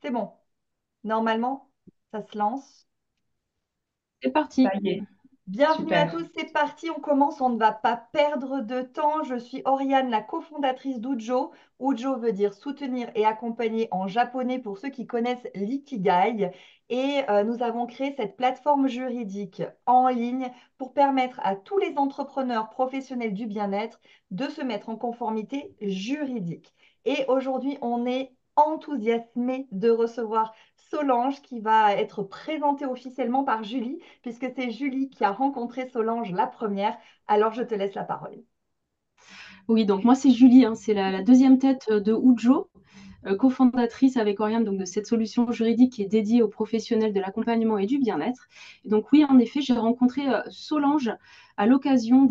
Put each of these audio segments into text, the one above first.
C'est bon. Normalement, ça se lance. C'est Ça parti. y est. Bienvenue à Super. tous, c'est parti, on commence, on ne va pas perdre de temps. Je suis Oriane, la cofondatrice d'Ujo. Ujo veut dire soutenir et accompagner en japonais pour ceux qui connaissent l'ikigai. Et nous avons créé cette plateforme juridique en ligne pour permettre à tous les entrepreneurs professionnels du bien-être de se mettre en conformité juridique. Et aujourd'hui, on est enthousiasmé de recevoir Solange qui va être présentée officiellement par Julie puisque c'est Julie qui a rencontré Solange la première. Alors, je te laisse la parole. Oui, donc moi c'est Julie, hein, c'est la deuxième tête de Ujo, cofondatrice avec Oriane donc, de cette solution juridique qui est dédiée aux professionnels de l'accompagnement et du bien-être. Et donc oui, en effet, j'ai rencontré Solange à l'occasion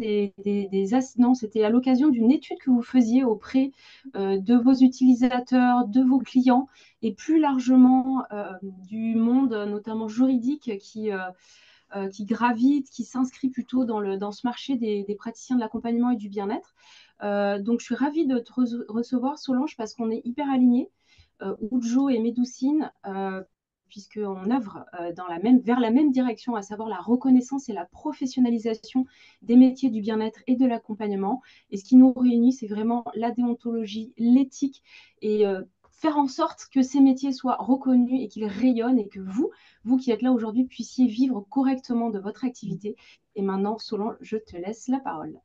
non, c'était à l'occasion d'une étude que vous faisiez auprès de vos utilisateurs, de vos clients et plus largement du monde, notamment juridique, qui gravite, qui s'inscrit plutôt dans ce marché des praticiens de l'accompagnement et du bien-être. Donc, je suis ravie de te recevoir, Solange, parce qu'on est hyper alignés, Ujo et Médoucine, puisqu'on œuvre vers la même direction, à savoir la reconnaissance et la professionnalisation des métiers du bien-être et de l'accompagnement. Et ce qui nous réunit, c'est vraiment la déontologie, l'éthique et faire en sorte que ces métiers soient reconnus et qu'ils rayonnent et que vous qui êtes là aujourd'hui, puissiez vivre correctement de votre activité. Et maintenant, Solange, je te laisse la parole.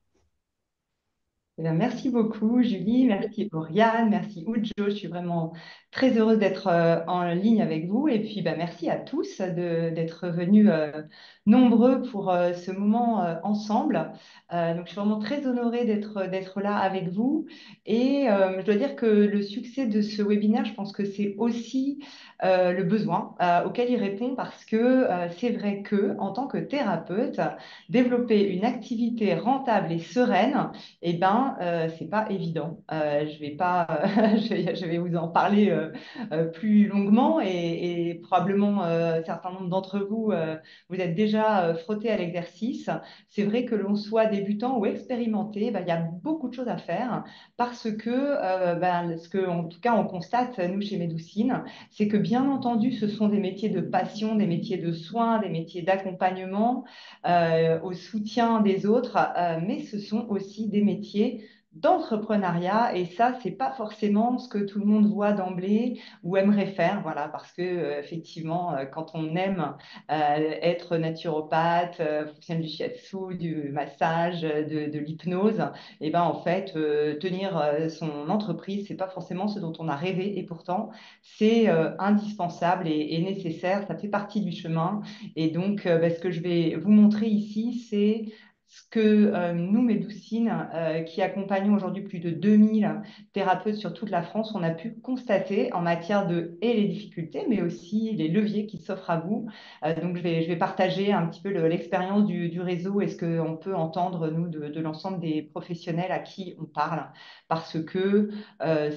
Eh bien, merci beaucoup, Julie. Merci, Oriane. Merci, Ujo. Je suis vraiment très heureuse d'être en ligne avec vous. Et puis, merci à tous d'être venus nombreux pour ce moment ensemble. Donc, je suis vraiment très honorée d'être là avec vous. Et je dois dire que le succès de ce webinaire, je pense que c'est aussi le besoin auquel il répond parce que c'est vrai que, en tant que thérapeute, développer une activité rentable et sereine, c'est pas évident. Je vais pas, je vais vous en parler plus longuement et probablement un certain nombre d'entre vous, vous êtes déjà frottés à l'exercice. C'est vrai que l'on soit débutant ou expérimenté, il y a beaucoup de choses à faire parce que, ce que, en tout cas, on constate, nous, chez Médoucine, c'est que, bien entendu, ce sont des métiers de passion, des métiers de soins, des métiers d'accompagnement, au soutien des autres, mais ce sont aussi des métiers d'entrepreneuriat et ça, c'est pas forcément ce que tout le monde voit d'emblée ou aimerait faire, voilà, parce que effectivement, quand on aime être naturopathe, fonctionne du shiatsu, du massage, de l'hypnose, et ben en fait, tenir son entreprise, c'est pas forcément ce dont on a rêvé et pourtant, c'est indispensable et nécessaire, ça fait partie du chemin. Et donc, ce que je vais vous montrer ici, c'est ce que nous, Médoucine, qui accompagnons aujourd'hui plus de 2000 thérapeutes sur toute la France, on a pu constater en matière de et les difficultés, mais aussi les leviers qui s'offrent à vous. Donc, je vais partager un petit peu l'expérience du réseau et ce qu'on peut entendre, nous, de l'ensemble des professionnels à qui on parle, parce que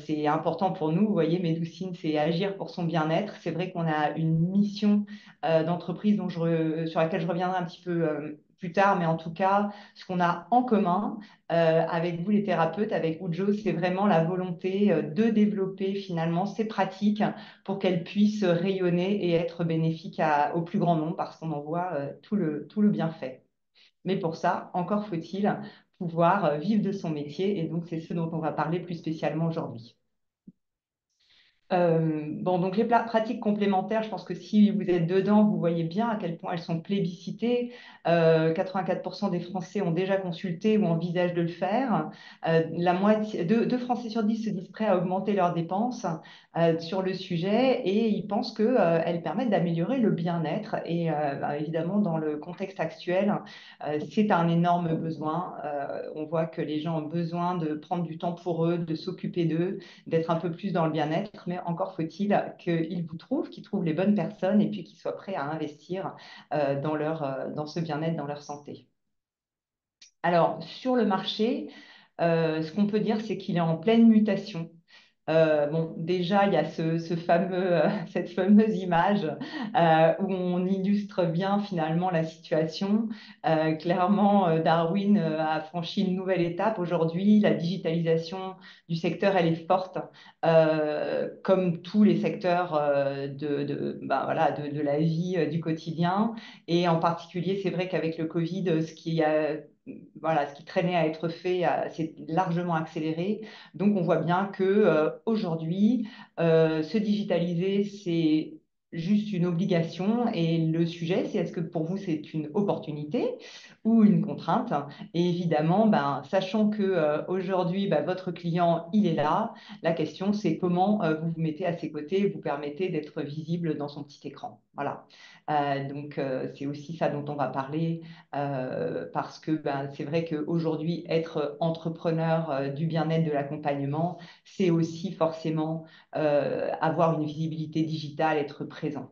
c'est important pour nous. Vous voyez, Médoucine, c'est agir pour son bien-être. C'est vrai qu'on a une mission d'entreprise sur laquelle je reviendrai un petit peu plus tard, mais en tout cas, ce qu'on a en commun avec vous les thérapeutes, avec Ujo, c'est vraiment la volonté de développer finalement ces pratiques pour qu'elles puissent rayonner et être bénéfiques au plus grand nombre parce qu'on en voit tout le bienfait. Mais pour ça, encore faut-il pouvoir vivre de son métier et donc c'est ce dont on va parler plus spécialement aujourd'hui. Donc les pratiques complémentaires, je pense que si vous êtes dedans, vous voyez bien à quel point elles sont plébiscitées. 84% des Français ont déjà consulté ou envisagent de le faire. La moitié, deux Français sur 10 se disent prêts à augmenter leurs dépenses sur le sujet et ils pensent qu'elles permettent d'améliorer le bien-être. Et évidemment, dans le contexte actuel, c'est un énorme besoin. On voit que les gens ont besoin de prendre du temps pour eux, de s'occuper d'eux, d'être un peu plus dans le bien-être, mais encore faut-il qu'ils vous trouvent, qu'ils trouvent les bonnes personnes et puis qu'ils soient prêts à investir dans ce bien-être, dans leur santé. Alors, sur le marché, ce qu'on peut dire, c'est qu'il est en pleine mutation. Bon, déjà, il y a cette fameuse image où on illustre bien finalement la situation. Clairement, Darwin a franchi une nouvelle étape. Aujourd'hui, la digitalisation du secteur, elle est forte, comme tous les secteurs ben voilà, de la vie du quotidien. Et en particulier, c'est vrai qu'avec le Covid, voilà, ce qui traînait à être fait s'est largement accéléré. Donc, on voit bien que aujourd'hui, se digitaliser, c'est juste une obligation. Et le sujet, c'est est-ce que pour vous, c'est une opportunité ou une contrainte? Et évidemment, ben, sachant que aujourd'hui, ben, votre client, il est là, la question, c'est comment vous vous mettez à ses côtés et vous permettez d'être visible dans son petit écran. Voilà. Donc, c'est aussi ça dont on va parler parce que ben, c'est vrai qu'aujourd'hui, être entrepreneur du bien-être, de l'accompagnement, c'est aussi forcément avoir une visibilité digitale, être présent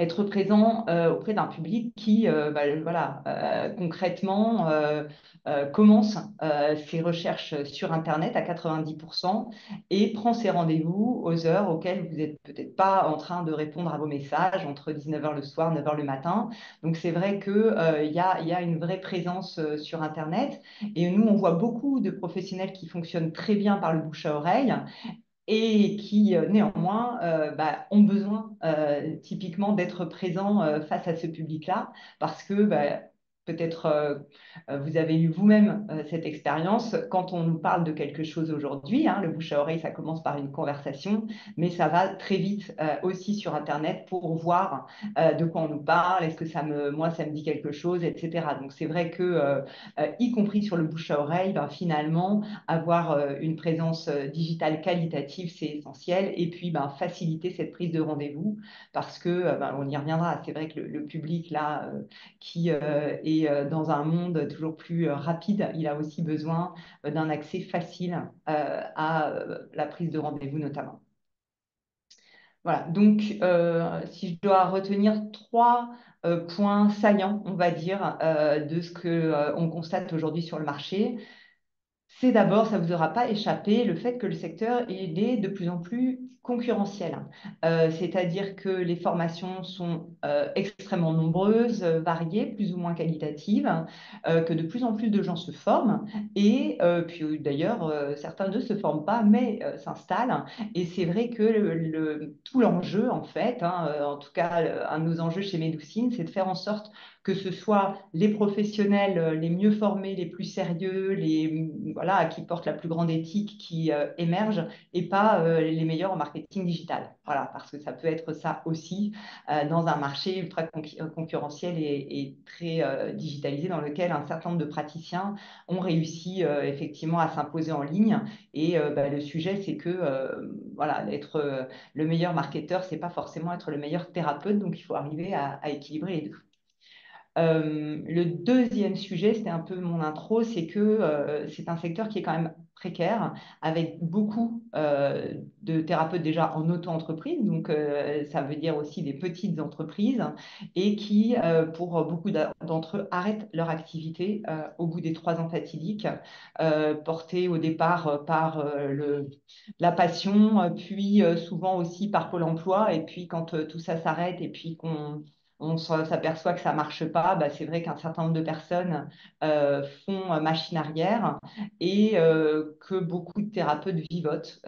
auprès d'un public qui, bah, voilà, concrètement, commence ses recherches sur Internet à 90% et prend ses rendez-vous aux heures auxquelles vous n'êtes peut-être pas en train de répondre à vos messages entre 19h le soir, 9h le matin. Donc, c'est vrai qu'il y a une vraie présence sur Internet. Et nous, on voit beaucoup de professionnels qui fonctionnent très bien par le bouche à oreille et qui néanmoins bah, ont besoin typiquement d'être présents face à ce public-là parce que bah, peut-être vous avez eu vous-même cette expérience. Quand on nous parle de quelque chose aujourd'hui, hein, le bouche à oreille, ça commence par une conversation, mais ça va très vite aussi sur Internet pour voir de quoi on nous parle, est-ce que moi, ça me dit quelque chose, etc. Donc c'est vrai que, y compris sur le bouche à oreille, ben, finalement, avoir une présence digitale qualitative, c'est essentiel. Et puis, ben, faciliter cette prise de rendez-vous parce que, ben, on y reviendra. C'est vrai que le public, là, qui est dans un monde toujours plus rapide, il a aussi besoin d'un accès facile à la prise de rendez-vous, notamment. Voilà, donc si je dois retenir trois points saillants, on va dire, de ce que on constate aujourd'hui sur le marché, c'est d'abord, ça ne vous aura pas échappé, le fait que le secteur est de plus en plus concurrentiel. C'est-à-dire que les formations sont extrêmement nombreuses, variées, plus ou moins qualitatives, que de plus en plus de gens se forment et puis d'ailleurs, certains ne se forment pas mais s'installent. Et c'est vrai que tout l'enjeu, en fait, hein, en tout cas, un de nos enjeux chez Médoucine, c'est de faire en sorte que ce soit les professionnels les mieux formés, les plus sérieux, voilà, qui portent la plus grande éthique qui émergent et pas les meilleurs en marketing digital. Voilà, parce que ça peut être ça aussi dans un marché ultra concurrentiel et très digitalisé dans lequel un certain nombre de praticiens ont réussi effectivement à s'imposer en ligne. Et bah, le sujet, c'est que voilà, être le meilleur marketeur, c'est pas forcément être le meilleur thérapeute, donc il faut arriver à équilibrer les deux. Le deuxième sujet, c'était un peu mon intro, c'est que c'est un secteur qui est quand même précaire, avec beaucoup de thérapeutes déjà en auto-entreprise, donc ça veut dire aussi des petites entreprises, et qui, pour beaucoup d'entre eux, arrêtent leur activité au bout des 3 ans fatidiques, portés au départ par la passion, puis souvent aussi par Pôle emploi, et puis quand tout ça s'arrête, et puis qu'on s'aperçoit que ça ne marche pas, bah, c'est vrai qu'un certain nombre de personnes font machine arrière et que beaucoup de thérapeutes vivotent.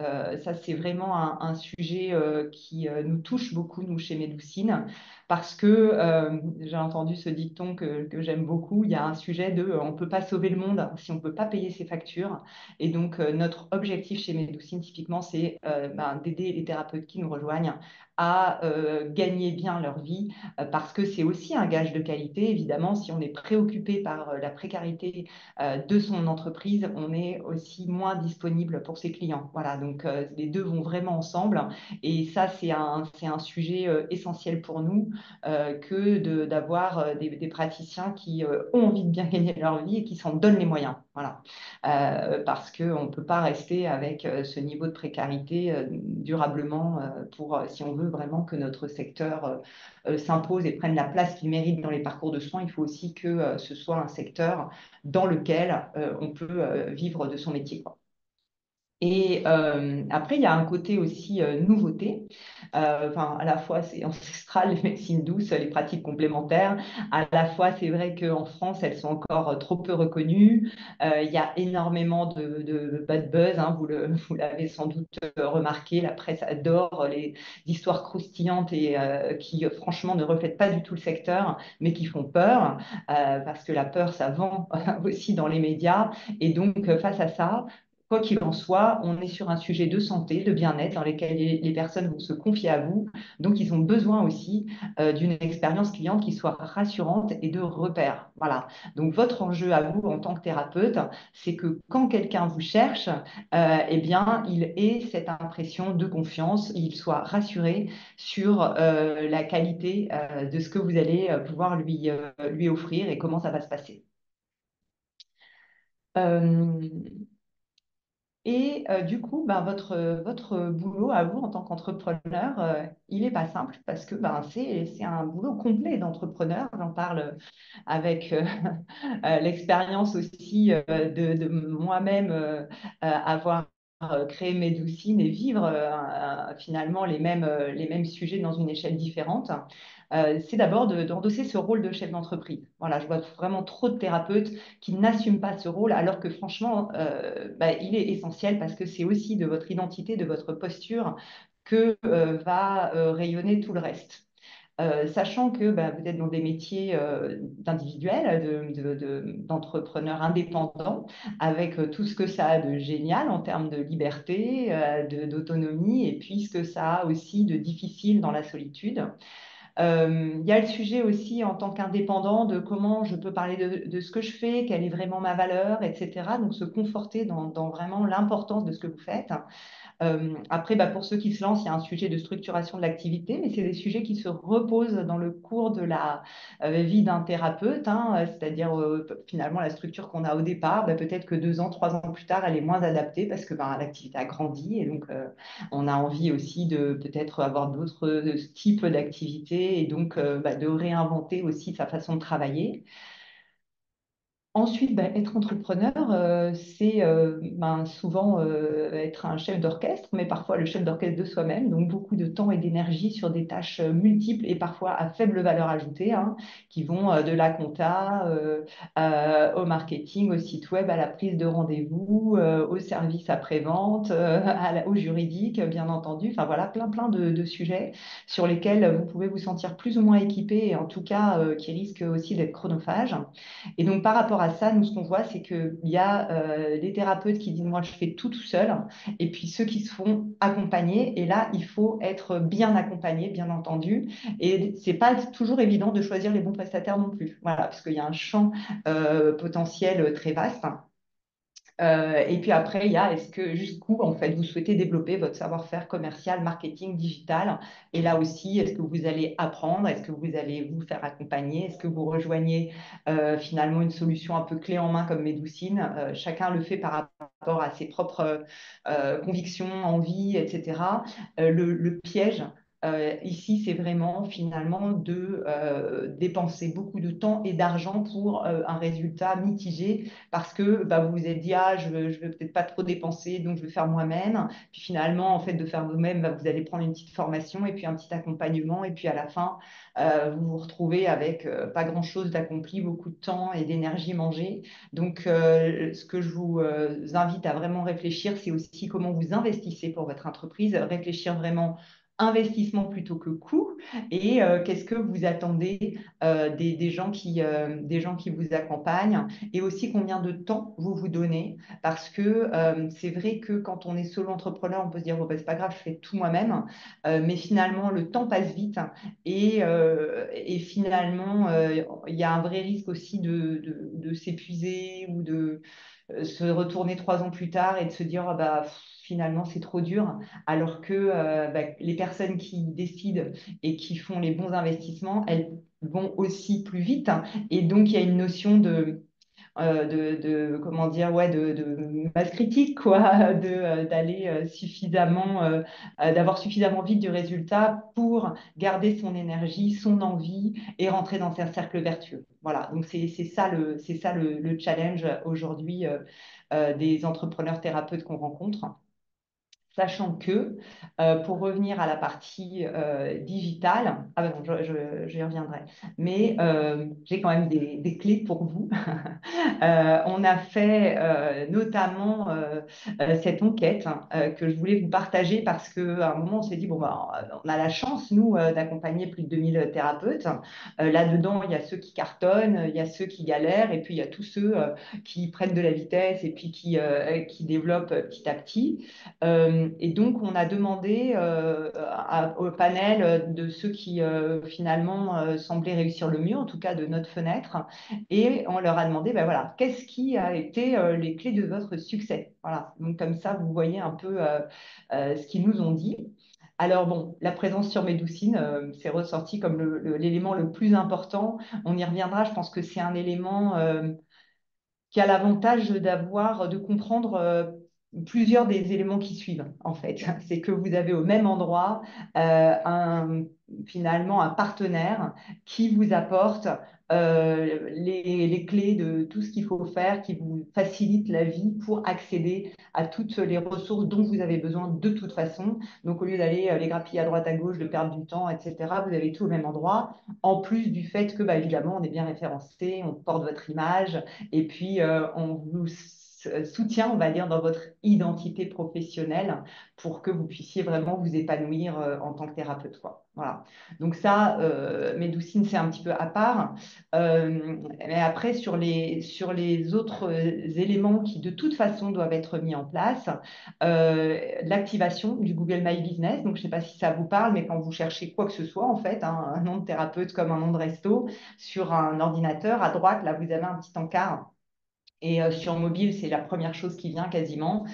Ça, c'est vraiment un sujet qui nous touche beaucoup, nous, chez Médoucine, parce que j'ai entendu ce dicton que j'aime beaucoup, il y a un sujet de on ne peut pas sauver le monde si on ne peut pas payer ses factures. Et donc, notre objectif chez Médoucine, typiquement, c'est ben, d'aider les thérapeutes qui nous rejoignent à gagner bien leur vie parce que c'est aussi un gage de qualité. Évidemment, si on est préoccupé par la précarité de son entreprise, on est aussi moins disponible pour ses clients. Voilà, donc les deux vont vraiment ensemble. Et ça, c'est un sujet essentiel pour nous que d'avoir des praticiens qui ont envie de bien gagner leur vie et qui s'en donnent les moyens. Voilà. Parce qu'on ne peut pas rester avec ce niveau de précarité durablement si on veut vraiment que notre secteur s'impose et prenne la place qu'il mérite dans les parcours de soins. Il faut aussi que ce soit un secteur dans lequel on peut vivre de son métier, quoi. Et après, il y a un côté aussi nouveauté. Enfin, à la fois, c'est ancestral, les médecines douces, les pratiques complémentaires. À la fois, c'est vrai qu'en France, elles sont encore trop peu reconnues. Il y a énormément de bad buzz, hein, vous l'avez sans doute remarqué. La presse adore les histoires croustillantes et qui, franchement, ne reflètent pas du tout le secteur, mais qui font peur, parce que la peur, ça vend aussi dans les médias. Et donc, face à ça, quoi qu'il en soit, on est sur un sujet de santé, de bien-être, dans lequel les personnes vont se confier à vous. Donc, ils ont besoin aussi d'une expérience client qui soit rassurante et de repères. Voilà. Donc, votre enjeu à vous en tant que thérapeute, c'est que quand quelqu'un vous cherche, eh bien, il ait cette impression de confiance, il soit rassuré sur la qualité de ce que vous allez pouvoir lui offrir et comment ça va se passer. Euh, Et du coup, ben, votre boulot à vous en tant qu'entrepreneur, il n'est pas simple parce que ben, c'est un boulot complet d'entrepreneur. J'en parle avec l'expérience aussi de moi-même avoir créé Médoucine et vivre finalement les mêmes sujets dans une échelle différente. C'est d'abord d'endosser ce rôle de chef d'entreprise. Voilà, je vois vraiment trop de thérapeutes qui n'assument pas ce rôle, alors que franchement, bah, il est essentiel parce que c'est aussi de votre identité, de votre posture que va rayonner tout le reste. Sachant que bah, vous êtes dans des métiers d'individuels, d'entrepreneurs indépendants, avec tout ce que ça a de génial en termes de liberté, d'autonomie, et puis ce que ça a aussi de difficile dans la solitude. Il y a le sujet aussi en tant qu'indépendant de comment je peux parler de ce que je fais, quelle est vraiment ma valeur, etc. Donc se conforter dans vraiment l'importance de ce que vous faites. Après, bah, pour ceux qui se lancent, il y a un sujet de structuration de l'activité, mais c'est des sujets qui se reposent dans le cours de la vie d'un thérapeute, hein, c'est-à-dire finalement la structure qu'on a au départ, bah, peut-être que 2 ans, 3 ans plus tard, elle est moins adaptée parce que bah, l'activité a grandi et donc on a envie aussi de peut-être avoir d'autres types d'activités et donc bah, de réinventer aussi sa façon de travailler. Ensuite, bah, être entrepreneur, c'est ben, souvent être un chef d'orchestre, mais parfois le chef d'orchestre de soi-même, donc beaucoup de temps et d'énergie sur des tâches multiples et parfois à faible valeur ajoutée, hein, qui vont de la compta au marketing, au site web, à la prise de rendez-vous, au service après-vente, au juridique, bien entendu. Enfin voilà, plein de sujets sur lesquels vous pouvez vous sentir plus ou moins équipé et en tout cas qui risquent aussi d'être chronophages. Et donc, par rapport à ça, nous, ce qu'on voit, c'est qu'il y a des thérapeutes qui disent, moi, je fais tout seul, et puis ceux qui se font accompagner. Et là, il faut être bien accompagné, bien entendu. Et c'est pas toujours évident de choisir les bons prestataires non plus. Voilà, parce qu'il y a un champ potentiel très vaste. Et puis après, il y a est-ce que jusqu'où en fait vous souhaitez développer votre savoir-faire commercial, marketing, digital. Et là aussi, est-ce que vous allez apprendre, est-ce que vous allez vous faire accompagner, est-ce que vous rejoignez finalement une solution un peu clé en main comme Médoucine. Chacun le fait par rapport à ses propres convictions, envies, etc. Le piège. Ici, c'est vraiment finalement de dépenser beaucoup de temps et d'argent pour un résultat mitigé parce que bah, vous vous êtes dit, ah, je veux peut-être pas trop dépenser, donc je vais faire moi-même. Puis finalement, en fait, de faire vous-même, bah, vous allez prendre une petite formation et puis un petit accompagnement. Et puis à la fin, vous vous retrouvez avec pas grand-chose d'accompli, beaucoup de temps et d'énergie mangée. Donc, ce que je vous invite à vraiment réfléchir, c'est aussi comment vous investissez pour votre entreprise, réfléchir vraiment investissement plutôt que coût et qu'est-ce que vous attendez des gens qui vous accompagnent et aussi combien de temps vous vous donnez. Parce que c'est vrai que quand on est solo entrepreneur, on peut se dire, bon, ben, c'est pas grave, je fais tout moi-même. Mais finalement, le temps passe vite et finalement, il y a un vrai risque aussi de s'épuiser ou de se retourner 3 ans plus tard et de se dire, ah bah, finalement, c'est trop dur. Alors que bah, les personnes qui décident et qui font les bons investissements, elles vont aussi plus vite. Et donc, il y a une notion comment dire, ouais, de masse critique, quoi, d'aller suffisamment, d'avoir suffisamment vite du résultat pour garder son énergie, son envie et rentrer dans un cercle vertueux. Voilà, donc c'est ça le challenge aujourd'hui des entrepreneurs thérapeutes qu'on rencontre. Sachant que, pour revenir à la partie digitale, ah ben non, j'y reviendrai, mais j'ai quand même des clés pour vous. On a fait notamment cette enquête que je voulais vous partager parce qu'à un moment, on s'est dit, bon, bah, on a la chance, nous, d'accompagner plus de 2000 thérapeutes. Là-dedans, il y a ceux qui cartonnent, il y a ceux qui galèrent, et puis il y a tous ceux qui prennent de la vitesse et puis qui développent petit à petit. Et donc, on a demandé au panel de ceux qui finalement semblaient réussir le mieux, en tout cas de notre fenêtre, et on leur a demandé, ben voilà, qu'est-ce qui a été les clés de votre succès? Voilà, donc comme ça, vous voyez un peu ce qu'ils nous ont dit. Alors bon, la présence sur Médoucine, c'est ressorti comme l'élément le plus important. On y reviendra, je pense que c'est un élément qui a l'avantage de comprendre plusieurs des éléments qui suivent, en fait. C'est que vous avez au même endroit finalement un partenaire qui vous apporte les clés de tout ce qu'il faut faire, qui vous facilite la vie pour accéder à toutes les ressources dont vous avez besoin de toute façon. Donc, au lieu d'aller les grappiller à droite, à gauche, de perdre du temps, etc., vous avez tout au même endroit, en plus du fait que, bah, évidemment, on est bien référencé, on porte votre image, et puis, on vous soutient, on va dire, dans votre identité professionnelle pour que vous puissiez vraiment vous épanouir en tant que thérapeute, quoi. Voilà. Donc ça, Médoucine, c'est un petit peu à part. Mais après, sur les autres éléments qui, de toute façon, doivent être mis en place, l'activation du Google My Business. Donc, je ne sais pas si ça vous parle, mais quand vous cherchez quoi que ce soit, en fait, hein, un nom de thérapeute comme un nom de resto, sur un ordinateur, à droite, là, vous avez un petit encart et sur mobile, c'est la première chose qui vient quasiment.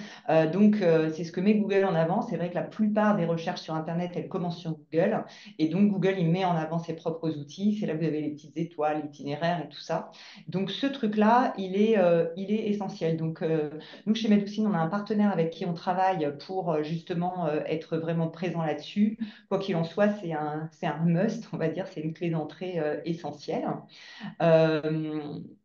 Donc, c'est ce que met Google en avant. C'est vrai que la plupart des recherches sur Internet, elles commencent sur Google. Et donc, Google, il met en avant ses propres outils. C'est là que vous avez les petites étoiles, l'itinéraire et tout ça. Donc, ce truc-là, il est essentiel. Donc, nous, chez Medoucine, on a un partenaire avec qui on travaille pour justement être vraiment présent là-dessus. Quoi qu'il en soit, c'est un must, on va dire. C'est une clé d'entrée essentielle.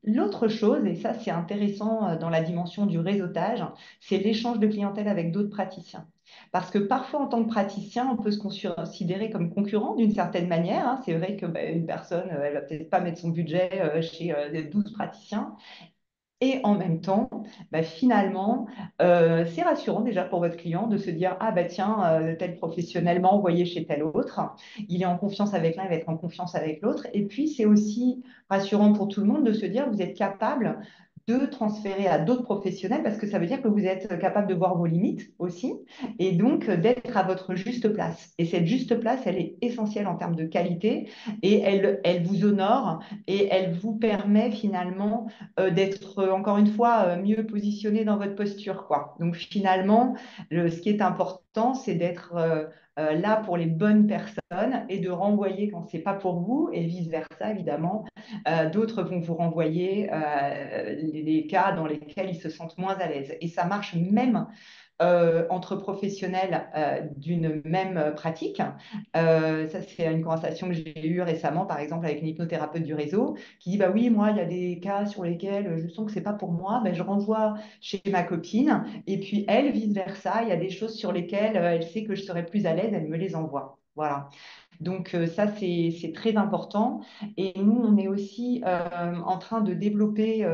L'autre chose, et ça c'est intéressant dans la dimension du réseautage, c'est l'échange de clientèle avec d'autres praticiens. Parce que parfois, en tant que praticien, on peut se considérer comme concurrent d'une certaine manière, hein. C'est vrai que bah, une personne, elle va peut-être pas mettre son budget chez 12 praticiens. Et en même temps, bah, finalement, c'est rassurant déjà pour votre client de se dire, ah bah tiens, tel professionnel m'a envoyé chez tel autre. Il est en confiance avec l'un, il va être en confiance avec l'autre. Et puis, c'est aussi rassurant pour tout le monde de se dire, vous êtes capable de transférer à d'autres professionnels parce que ça veut dire que vous êtes capable de voir vos limites aussi et donc d'être à votre juste place. Et cette juste place, elle est essentielle en termes de qualité et elle vous honore et elle vous permet finalement d'être encore une fois mieux positionné dans votre posture, quoi. Donc finalement, ce qui est important, c'est d'être là pour les bonnes personnes et de renvoyer quand c'est pas pour vous et vice-versa, évidemment. D'autres vont vous renvoyer les cas dans lesquels ils se sentent moins à l'aise. Et ça marche même entre professionnels d'une même pratique. Ça, c'est une conversation que j'ai eue récemment, par exemple, avec une hypnothérapeute du réseau, qui dit, bah oui, moi, il y a des cas sur lesquels je sens que c'est pas pour moi, ben, je renvoie chez ma copine, et puis elle, vice-versa, il y a des choses sur lesquelles elle sait que je serais plus à l'aise, elle me les envoie. Voilà. Donc ça, c'est très important. Et nous, on est aussi en train de développer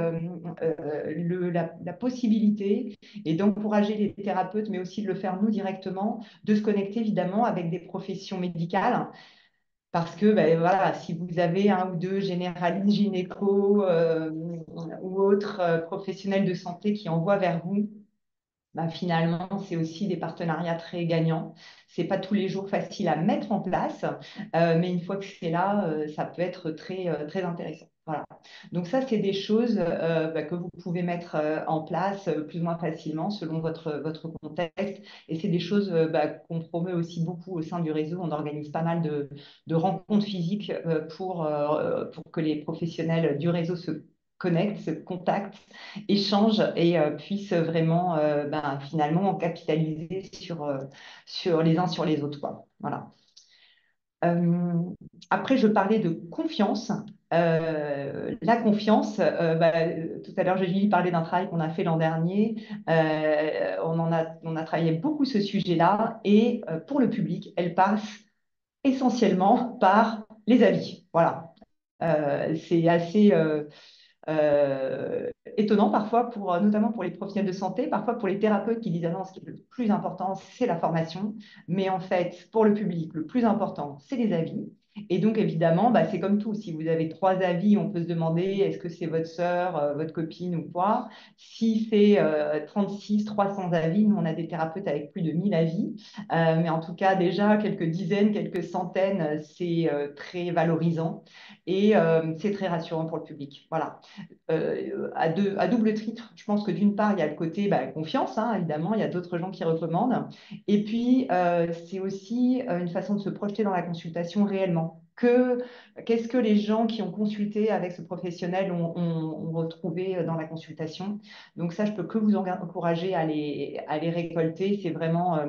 la possibilité et d'encourager les thérapeutes, mais aussi de le faire nous directement, de se connecter évidemment avec des professions médicales. Parce que ben, voilà, si vous avez un ou deux généralistes, gynéco ou autres professionnels de santé qui envoient vers vous, bah, finalement, c'est aussi des partenariats très gagnants. C'est pas tous les jours facile à mettre en place, mais une fois que c'est là, ça peut être très, très intéressant. Voilà. Donc ça, c'est des choses bah, que vous pouvez mettre en place plus ou moins facilement selon votre contexte. Et c'est des choses bah, qu'on promeut aussi beaucoup au sein du réseau. On organise pas mal de rencontres physiques pour que les professionnels du réseau se connectent, se contactent, échangent et puissent vraiment ben, finalement capitaliser sur les uns sur les autres, quoi. Voilà. Euh, Après, je parlais de confiance. La confiance, tout à l'heure, Julie parlait d'un travail qu'on a fait l'an dernier. On a travaillé beaucoup ce sujet-là et pour le public, elle passe essentiellement par les avis. Voilà. C'est assez étonnant parfois, notamment pour les professionnels de santé, parfois pour les thérapeutes qui disent ah non, ce qui est le plus important, c'est la formation. Mais en fait, pour le public, le plus important, c'est les avis. Et donc, évidemment, c'est comme tout. Si vous avez 3 avis, on peut se demander est-ce que c'est votre sœur, votre copine ou quoi. Si c'est 36, 300 avis, nous, on a des thérapeutes avec plus de 1000 avis. Mais en tout cas, déjà, quelques dizaines, quelques centaines, c'est très valorisant et c'est très rassurant pour le public. Voilà. À double titre, je pense que d'une part, il y a le côté confiance, hein, évidemment, il y a d'autres gens qui recommandent. Et puis, c'est aussi une façon de se projeter dans la consultation réellement. Qu'est-ce que les gens qui ont consulté avec ce professionnel ont retrouvé dans la consultation? Donc ça, je peux que vous encourager à les récolter. C'est vraiment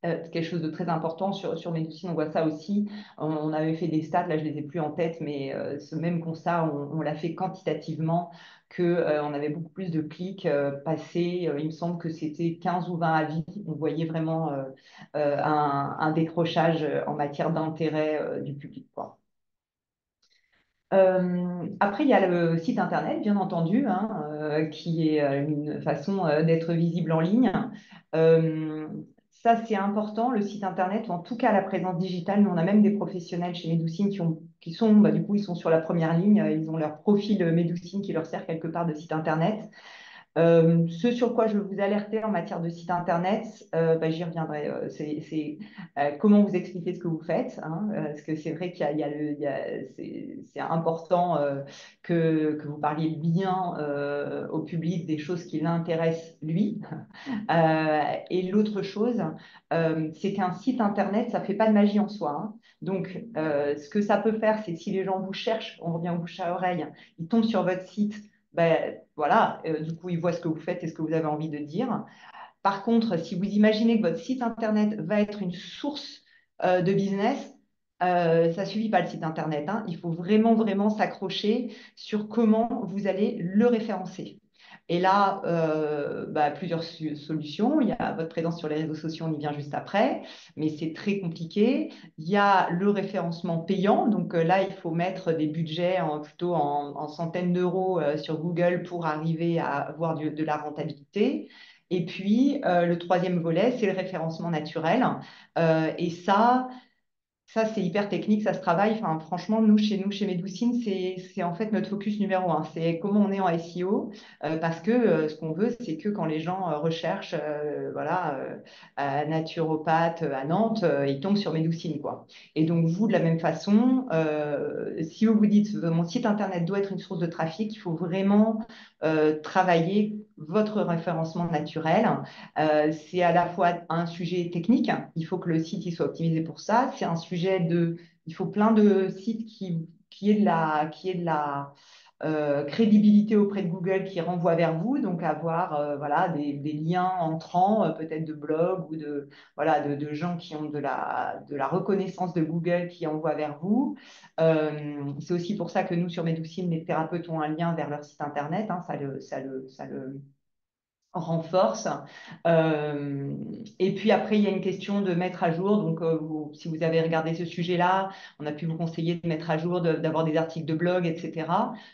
quelque chose de très important sur Médecine, on voit ça aussi. On avait fait des stats, là je les ai plus en tête, mais ce même constat, on l'a fait quantitativement, on avait beaucoup plus de clics passés. Il me semble que c'était 15 ou 20 avis. On voyait vraiment un décrochage en matière d'intérêt du public, quoi. Après, il y a le site internet, bien entendu, hein, qui est une façon d'être visible en ligne. Euh, Ça, c'est important, le site internet, ou en tout cas la présence digitale. Nous, on a même des professionnels chez Medoucine qui sont, du coup, ils sont sur la première ligne. Ils ont leur profil Medoucine qui leur sert quelque part de site internet. Ce sur quoi je veux vous alerter en matière de site internet, j'y reviendrai. C'est comment vous expliquer ce que vous faites, hein, parce que c'est vrai c'est important que vous parliez bien au public des choses qui l'intéressent lui. Et l'autre chose, c'est qu'un site internet, ça fait pas de magie en soi, hein. Donc, ce que ça peut faire, c'est si les gens vous cherchent, on revient au bouche à oreille, ils tombent sur votre site, voilà, du coup, ils voient ce que vous faites et ce que vous avez envie de dire. Par contre, si vous imaginez que votre site internet va être une source de business, ça ne suffit pas le site internet, hein. Il faut vraiment, vraiment s'accrocher sur comment vous allez le référencer. Et là, plusieurs solutions. Il y a votre présence sur les réseaux sociaux, on y vient juste après, mais c'est très compliqué. Il y a le référencement payant. Donc là, il faut mettre des budgets plutôt en centaines d'euros sur Google pour arriver à avoir de la rentabilité. Et puis, le troisième volet, c'est le référencement naturel. Et ça, c'est hyper technique, ça se travaille. Enfin, franchement, chez Medoucine, c'est en fait notre focus numéro un. C'est comment on est en SEO, parce que ce qu'on veut, c'est que quand les gens recherchent, voilà, naturopathe à Nantes, ils tombent sur Medoucine, quoi. Et donc, vous, de la même façon, si vous vous dites, mon site internet doit être une source de trafic, il faut vraiment travailler votre référencement naturel. C'est à la fois un sujet technique, il faut que le site il soit optimisé pour ça. C'est un sujet il faut plein de sites qui aient de la crédibilité auprès de Google qui renvoie vers vous, donc avoir voilà, des liens entrants, peut-être de blogs ou voilà, de gens qui ont de la reconnaissance de Google qui envoient vers vous. C'est aussi pour ça que nous, sur Medoucine, les thérapeutes ont un lien vers leur site internet, hein, ça le renforce. Et puis après, il y a une question de mettre à jour. Donc, si vous avez regardé ce sujet-là, on a pu vous conseiller de mettre à jour, d'avoir des articles de blog, etc.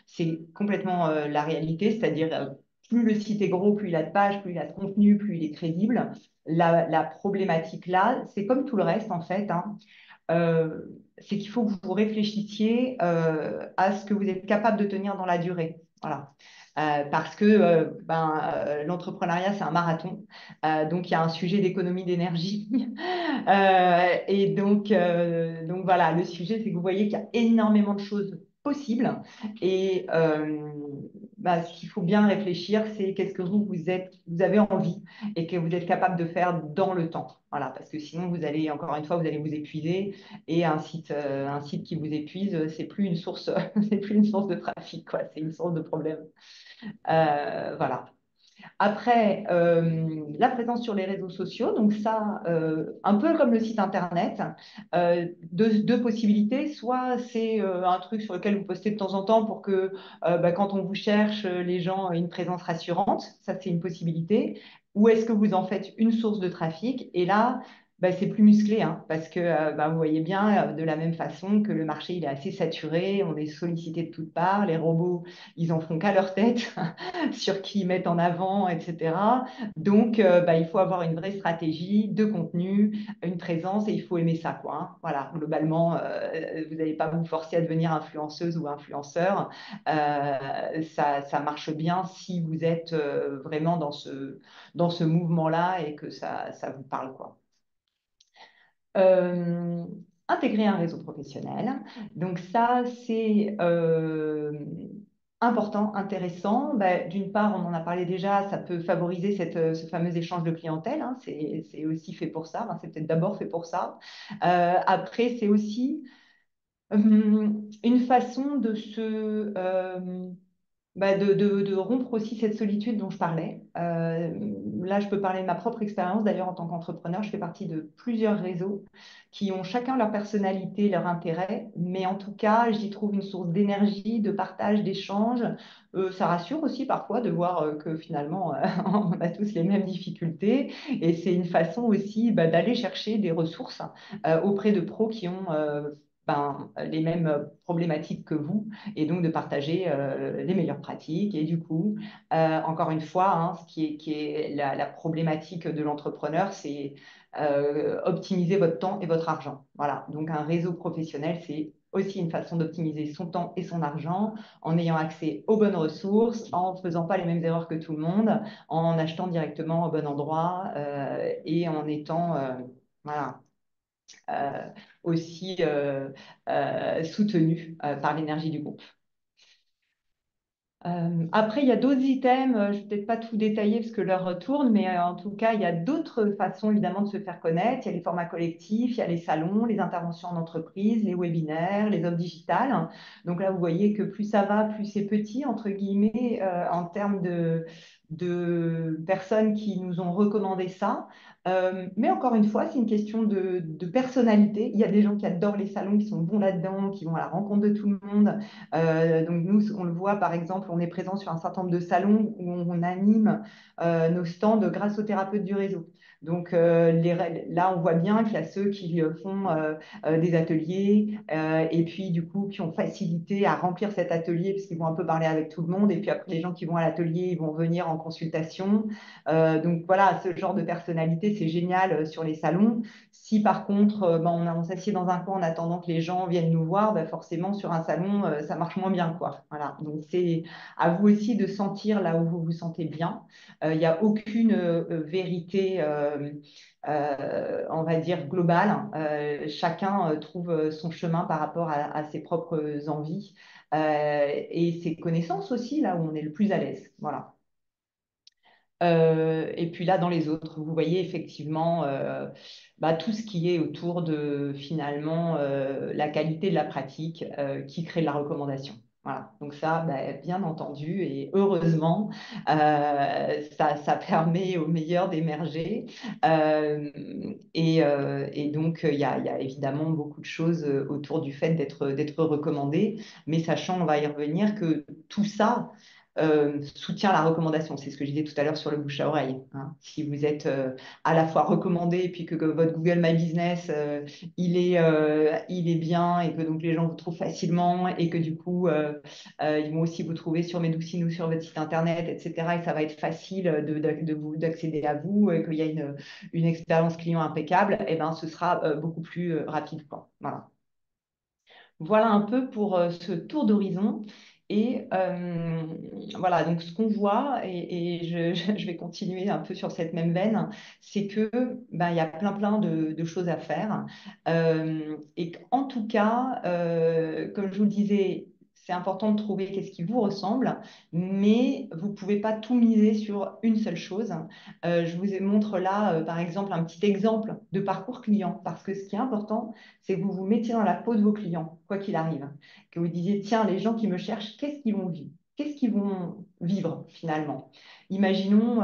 C'est complètement la réalité, c'est-à-dire plus le site est gros, plus il a de pages, plus il a de contenu, plus il est crédible. La problématique là, c'est comme tout le reste en fait, hein, c'est qu'il faut que vous réfléchissiez à ce que vous êtes capable de tenir dans la durée. Voilà. Parce que l'entrepreneuriat, c'est un marathon. Donc, il y a un sujet d'économie d'énergie. Et donc, voilà, le sujet, c'est que vous voyez qu'il y a énormément de choses possibles. Et ce qu'il faut bien réfléchir, c'est qu'est-ce que vous avez envie et que vous êtes capable de faire dans le temps. Voilà, parce que sinon, encore une fois, vous allez vous épuiser. Et un site qui vous épuise, c'est plus une source, c'est plus une source de trafic, quoi. C'est une source de problème. Voilà. Après, la présence sur les réseaux sociaux, donc ça, un peu comme le site internet, deux possibilités. Soit c'est un truc sur lequel vous postez de temps en temps pour que quand on vous cherche, les gens aient une présence rassurante. Ça, c'est une possibilité. Ou est-ce que vous en faites une source de trafic? Et là, c'est plus musclé, hein, parce que vous voyez bien, de la même façon que le marché il est assez saturé, on est sollicité de toutes parts, les robots, ils en font qu'à leur tête. Sur qui ils mettent en avant, etc. Donc, il faut avoir une vraie stratégie de contenu, une présence et il faut aimer ça, quoi, hein. Voilà, globalement, vous n'allez pas vous forcer à devenir influenceuse ou influenceur. Ça marche bien si vous êtes vraiment dans ce mouvement-là et que ça vous parle, quoi. Euh, Intégrer un réseau professionnel. Donc ça, c'est important, intéressant. D'une part, on en a parlé déjà, ça peut favoriser ce fameux échange de clientèle, hein. C'est aussi fait pour ça. Enfin, c'est peut-être d'abord fait pour ça. Après, c'est aussi une façon de de rompre aussi cette solitude dont je parlais. Là, je peux parler de ma propre expérience. D'ailleurs, en tant qu'entrepreneur, je fais partie de plusieurs réseaux qui ont chacun leur personnalité, leur intérêt, mais en tout cas, j'y trouve une source d'énergie, de partage, d'échange. Ça rassure aussi parfois de voir que finalement, on a tous les mêmes difficultés, et c'est une façon aussi d'aller chercher des ressources auprès de pros qui ont les mêmes problématiques que vous et donc de partager les meilleures pratiques. Et du coup, encore une fois, hein, qui est la problématique de l'entrepreneur, c'est optimiser votre temps et votre argent. Voilà, donc un réseau professionnel, c'est aussi une façon d'optimiser son temps et son argent en ayant accès aux bonnes ressources, en ne faisant pas les mêmes erreurs que tout le monde, en achetant directement au bon endroit et en étant voilà, euh, aussi soutenu par l'énergie du groupe. Après, il y a d'autres items, je ne vais peut-être pas tout détailler parce que l'heure tourne, mais en tout cas, il y a d'autres façons évidemment de se faire connaître. Il y a les formats collectifs, il y a les salons, les interventions en entreprise, les webinaires, les offres digitales. Donc là, vous voyez que plus ça va, plus c'est petit, entre guillemets, en termes de personnes qui nous ont recommandé ça. Mais encore une fois, c'est une question de personnalité. Il y a des gens qui adorent les salons, qui sont bons là-dedans, qui vont à la rencontre de tout le monde. Donc nous, on le voit par exemple, on est présent sur un certain nombre de salons où on anime nos stands grâce aux thérapeutes du réseau. Donc là, on voit bien qu'il y a ceux qui font des ateliers et puis du coup qui ont facilité à remplir cet atelier parce qu'ils vont un peu parler avec tout le monde. Et puis après, les gens qui vont à l'atelier, ils vont venir en consultation. Donc voilà, ce genre de personnalité, c'est génial sur les salons. Si par contre, on s'assied dans un coin en attendant que les gens viennent nous voir, forcément sur un salon, ça marche moins bien, quoi. Voilà. Donc c'est à vous aussi de sentir là où vous vous sentez bien. Il n'y a aucune vérité, on va dire, globale. Chacun trouve son chemin par rapport à ses propres envies et ses connaissances aussi, là où on est le plus à l'aise. Voilà. Et puis là, dans les autres, vous voyez effectivement tout ce qui est autour de finalement la qualité de la pratique qui crée de la recommandation. Voilà, donc ça, bien entendu, et heureusement, ça permet aux meilleurs d'émerger. Et donc, il y a évidemment beaucoup de choses autour du fait d'être recommandé, mais sachant, on va y revenir, que tout ça, soutient la recommandation. C'est ce que je disais tout à l'heure sur le bouche à oreille, hein. Si vous êtes à la fois recommandé et puis que votre Google My Business, il est bien et que donc les gens vous trouvent facilement et que du coup, ils vont aussi vous trouver sur Medouxine ou sur votre site internet, etc. Et ça va être facile d'accéder à vous et qu'il y a une expérience client impeccable, et ben, ce sera beaucoup plus rapide, quoi. Voilà. Voilà un peu pour ce tour d'horizon. Et voilà, donc ce qu'on voit, et je vais continuer un peu sur cette même veine, c'est que il y a plein de choses à faire. Et qu'en tout cas, comme je vous le disais, c'est important de trouver qu'est-ce qui vous ressemble, mais vous ne pouvez pas tout miser sur une seule chose. Je vous montre là, par exemple, un petit exemple de parcours client, parce que ce qui est important, c'est que vous vous mettiez dans la peau de vos clients, quoi qu'il arrive. Que vous disiez, tiens, les gens qui me cherchent, qu'est-ce qu'ils vont vivre? Qu'est-ce qu'ils vont vivre finalement. Imaginons,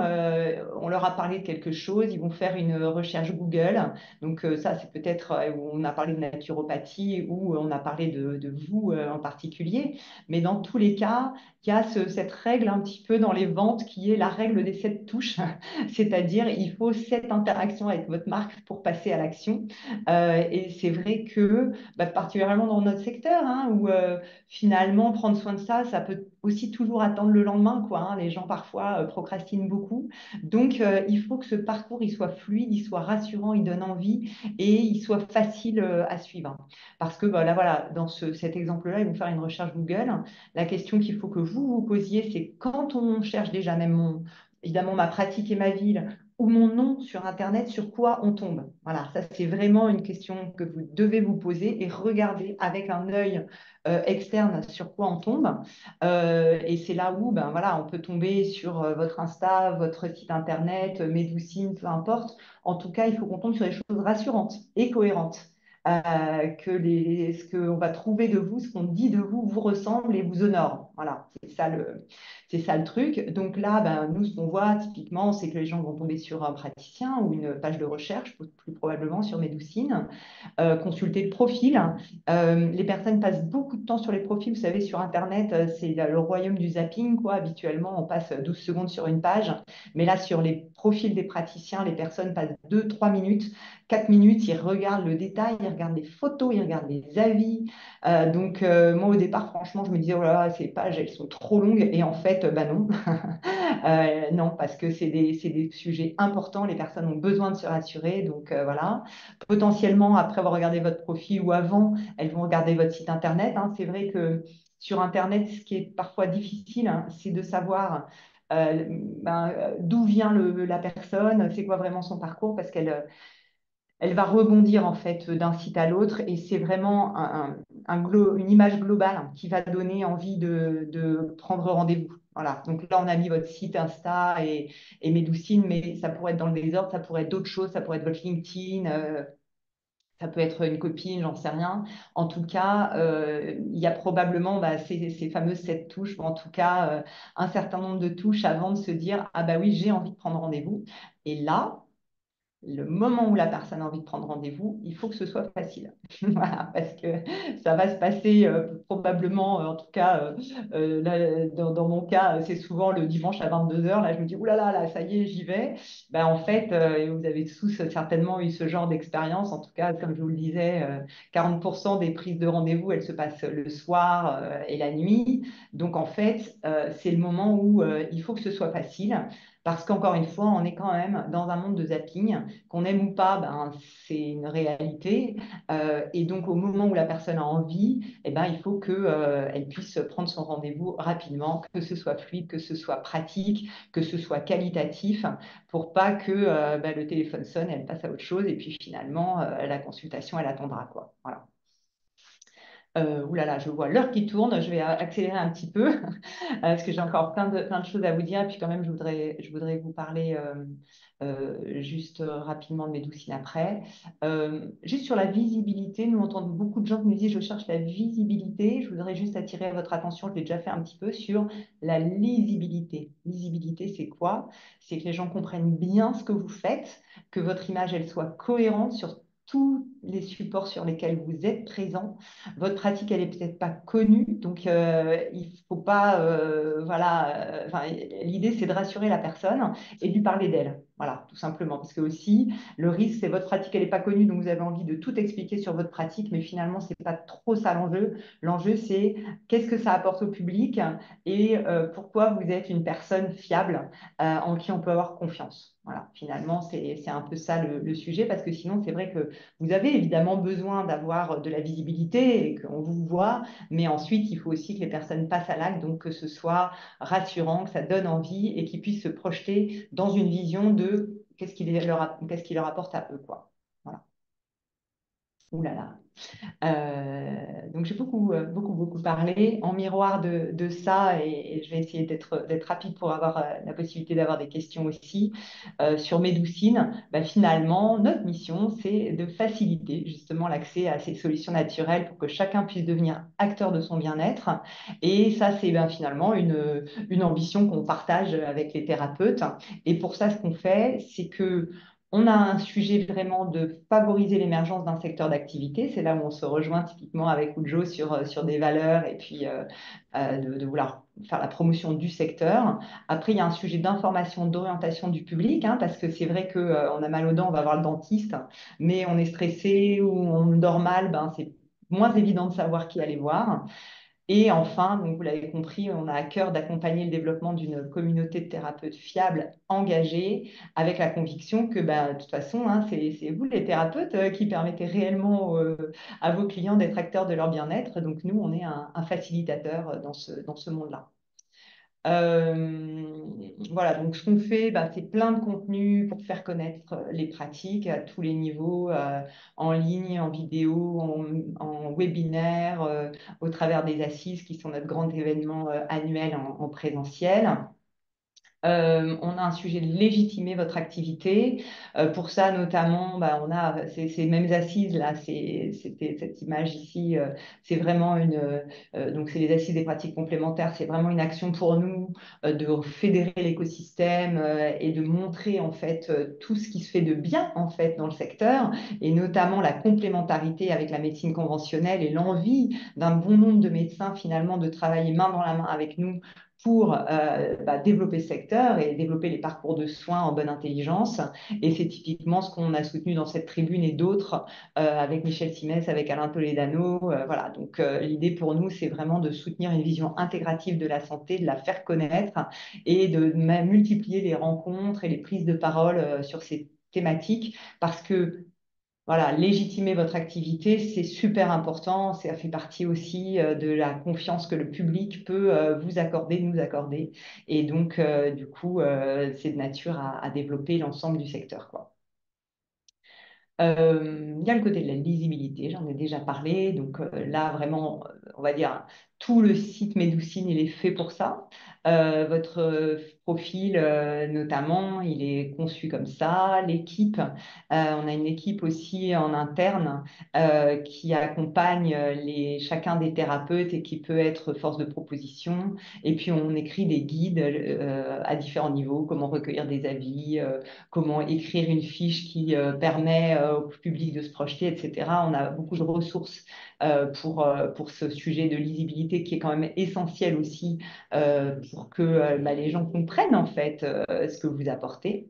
on leur a parlé de quelque chose, ils vont faire une recherche Google. Donc ça, c'est peut-être où on a parlé de naturopathie ou on a parlé de vous en particulier. Mais dans tous les cas, il y a cette règle un petit peu dans les ventes qui est la règle des 7 touches. C'est-à-dire, il faut 7 interactions avec votre marque pour passer à l'action. Et c'est vrai que, particulièrement dans notre secteur, hein, où finalement, prendre soin de ça, ça peut aussi toujours attendre le lendemain, quoi, hein. Les gens parfois procrastinent beaucoup. Donc, il faut que ce parcours il soit fluide, il soit rassurant, il donne envie et il soit facile à suivre. Parce que là, voilà, dans cet exemple-là, ils vont faire une recherche Google. La question qu'il faut que vous vous posiez, c'est quand on cherche déjà même évidemment ma pratique et ma ville ou mon nom sur Internet, sur quoi on tombe? Voilà, ça c'est vraiment une question que vous devez vous poser et regarder avec un œil externe sur quoi on tombe. Et c'est là où voilà, on peut tomber sur votre Insta, votre site Internet, Médoucine, peu importe. En tout cas, il faut qu'on tombe sur des choses rassurantes et cohérentes. Ce qu'on va trouver de vous, ce qu'on dit de vous, vous ressemble et vous honore. Voilà, c'est ça le truc. Donc là, nous, ce qu'on voit typiquement, c'est que les gens vont tomber sur un praticien ou une page de recherche, plus probablement sur Médoucine, consulter le profil. Les personnes passent beaucoup de temps sur les profils. Vous savez, sur Internet, c'est le royaume du zapping, quoi. Habituellement, on passe 12 secondes sur une page. Mais là, sur les profils des praticiens, les personnes passent 2, 3 minutes, 4 minutes. Ils regardent le détail, ils regardent les photos, ils regardent les avis. Donc, moi, au départ, franchement, je me disais, oh là là, ces pages, elles sont trop longues. Et en fait, non. Non, parce que c'est des sujets importants. Les personnes ont besoin de se rassurer. Donc, voilà. Potentiellement, après avoir regardé votre profil ou avant, elles vont regarder votre site Internet, hein. C'est vrai que sur Internet, ce qui est parfois difficile, hein, c'est de savoir d'où vient la personne, c'est quoi vraiment son parcours, parce qu'elle va rebondir en fait d'un site à l'autre et c'est vraiment une image globale qui va donner envie de prendre rendez-vous. Voilà. Donc là, on a mis votre site Insta et Médoucine, mais ça pourrait être dans le désordre, ça pourrait être d'autres choses, ça pourrait être votre LinkedIn, ça peut être une copine, j'en sais rien. En tout cas, il y a probablement ces fameuses 7 touches, ou en tout cas un certain nombre de touches avant de se dire, ah bah oui, j'ai envie de prendre rendez-vous. Et là, le moment où la personne a envie de prendre rendez-vous, il faut que ce soit facile. Voilà, parce que ça va se passer probablement, en tout cas, là, dans mon cas, c'est souvent le dimanche à 22 heures. Là, je me dis, oulala, là, ça y est, j'y vais. En fait, et vous avez tous certainement eu ce genre d'expérience. En tout cas, comme je vous le disais, 40% des prises de rendez-vous, elles se passent le soir et la nuit. Donc, en fait, c'est le moment où il faut que ce soit facile. Parce qu'encore une fois, on est quand même dans un monde de zapping. Qu'on aime ou pas, c'est une réalité. Et donc, au moment où la personne a envie, il faut qu'elle puisse prendre son rendez-vous rapidement, que ce soit fluide, que ce soit pratique, que ce soit qualitatif, pour pas que le téléphone sonne, elle passe à autre chose, et puis finalement, la consultation, elle attendra, quoi. Voilà. Ouh là là, je vois l'heure qui tourne, je vais accélérer un petit peu parce que j'ai encore plein de choses à vous dire. Et puis quand même, je voudrais vous parler juste rapidement de Médoucine après. Juste sur la visibilité, nous entendons beaucoup de gens qui nous disent je cherche la visibilité. Je voudrais juste attirer votre attention, je l'ai déjà fait un petit peu, sur la lisibilité. Lisibilité, c'est quoi? C'est que les gens comprennent bien ce que vous faites, que votre image, elle soit cohérente sur tous les supports sur lesquels vous êtes présent. Votre pratique, elle est peut-être pas connue, donc il faut pas, voilà. L'idée, c'est de rassurer la personne et de lui parler d'elle, voilà, tout simplement. Parce que aussi, le risque, c'est votre pratique, elle n'est pas connue, donc vous avez envie de tout expliquer sur votre pratique, mais finalement, c'est pas trop ça l'enjeu. L'enjeu, c'est qu'est-ce que ça apporte au public et pourquoi vous êtes une personne fiable en qui on peut avoir confiance. Voilà, finalement, c'est un peu ça le sujet, parce que sinon, c'est vrai que vous avez évidemment besoin d'avoir de la visibilité et qu'on vous voit, mais ensuite, il faut aussi que les personnes passent à l'acte, donc que ce soit rassurant, que ça donne envie et qu'ils puissent se projeter dans une vision de qu'est-ce qui leur apporte à eux, quoi. Voilà. Ouh là là. Donc, j'ai beaucoup parlé en miroir de ça et je vais essayer d'être rapide pour avoir la possibilité d'avoir des questions aussi. Sur Médoucine, bah, finalement, notre mission, c'est de faciliter justement l'accès à ces solutions naturelles pour que chacun puisse devenir acteur de son bien-être. Et ça, c'est ben, finalement une ambition qu'on partage avec les thérapeutes. Et pour ça, ce qu'on fait, c'est que on a un sujet vraiment de favoriser l'émergence d'un secteur d'activité. C'est là où on se rejoint typiquement avec Ujo sur des valeurs et puis de vouloir faire la promotion du secteur. Après, il y a un sujet d'information, d'orientation du public, hein, parce que c'est vrai qu'on a mal aux dents, on va voir le dentiste, mais on est stressé ou on dort mal, ben, c'est moins évident de savoir qui aller voir. Et enfin, donc vous l'avez compris, on a à cœur d'accompagner le développement d'une communauté de thérapeutes fiables, engagés, avec la conviction que bah, de toute façon, hein, c'est vous les thérapeutes qui permettez réellement à vos clients d'être acteurs de leur bien-être. Donc nous, on est un facilitateur dans ce monde-là. Voilà, donc ce qu'on fait, bah, c'est plein de contenus pour faire connaître les pratiques à tous les niveaux, en ligne, en vidéo, en webinaire, au travers des assises qui sont notre grand événement annuel en présentiel. On a un sujet de légitimer votre activité. Pour ça, notamment, bah, on a ces mêmes assises là. C'était cette image ici. C'est vraiment donc c'est les assises des pratiques complémentaires. C'est vraiment une action pour nous de fédérer l'écosystème et de montrer en fait tout ce qui se fait de bien en fait dans le secteur et notamment la complémentarité avec la médecine conventionnelle et l'envie d'un bon nombre de médecins finalement de travailler main dans la main avec nous pour développer ce secteur et développer les parcours de soins en bonne intelligence. Et c'est typiquement ce qu'on a soutenu dans cette tribune et d'autres avec Michel Simès, avec Alain Toledano. Voilà. Donc, l'idée pour nous, c'est vraiment de soutenir une vision intégrative de la santé, de la faire connaître et de multiplier les rencontres et les prises de parole sur ces thématiques parce que voilà, légitimer votre activité, c'est super important. Ça fait partie aussi de la confiance que le public peut vous accorder, nous accorder. Et donc, du coup, c'est de nature à développer l'ensemble du secteur, quoi. Il y a le côté de la lisibilité, j'en ai déjà parlé. Donc là, vraiment, on va dire, tout le site Médoucine, il est fait pour ça. Votre profil, notamment, il est conçu comme ça. L'équipe, on a une équipe aussi en interne qui accompagne chacun des thérapeutes et qui peut être force de proposition. Et puis, on écrit des guides à différents niveaux, comment recueillir des avis, comment écrire une fiche qui permet au public de se projeter, etc. On a beaucoup de ressources pour ce sujet de lisibilité qui est quand même essentiel aussi pour que les gens comprennent en fait ce que vous apportez.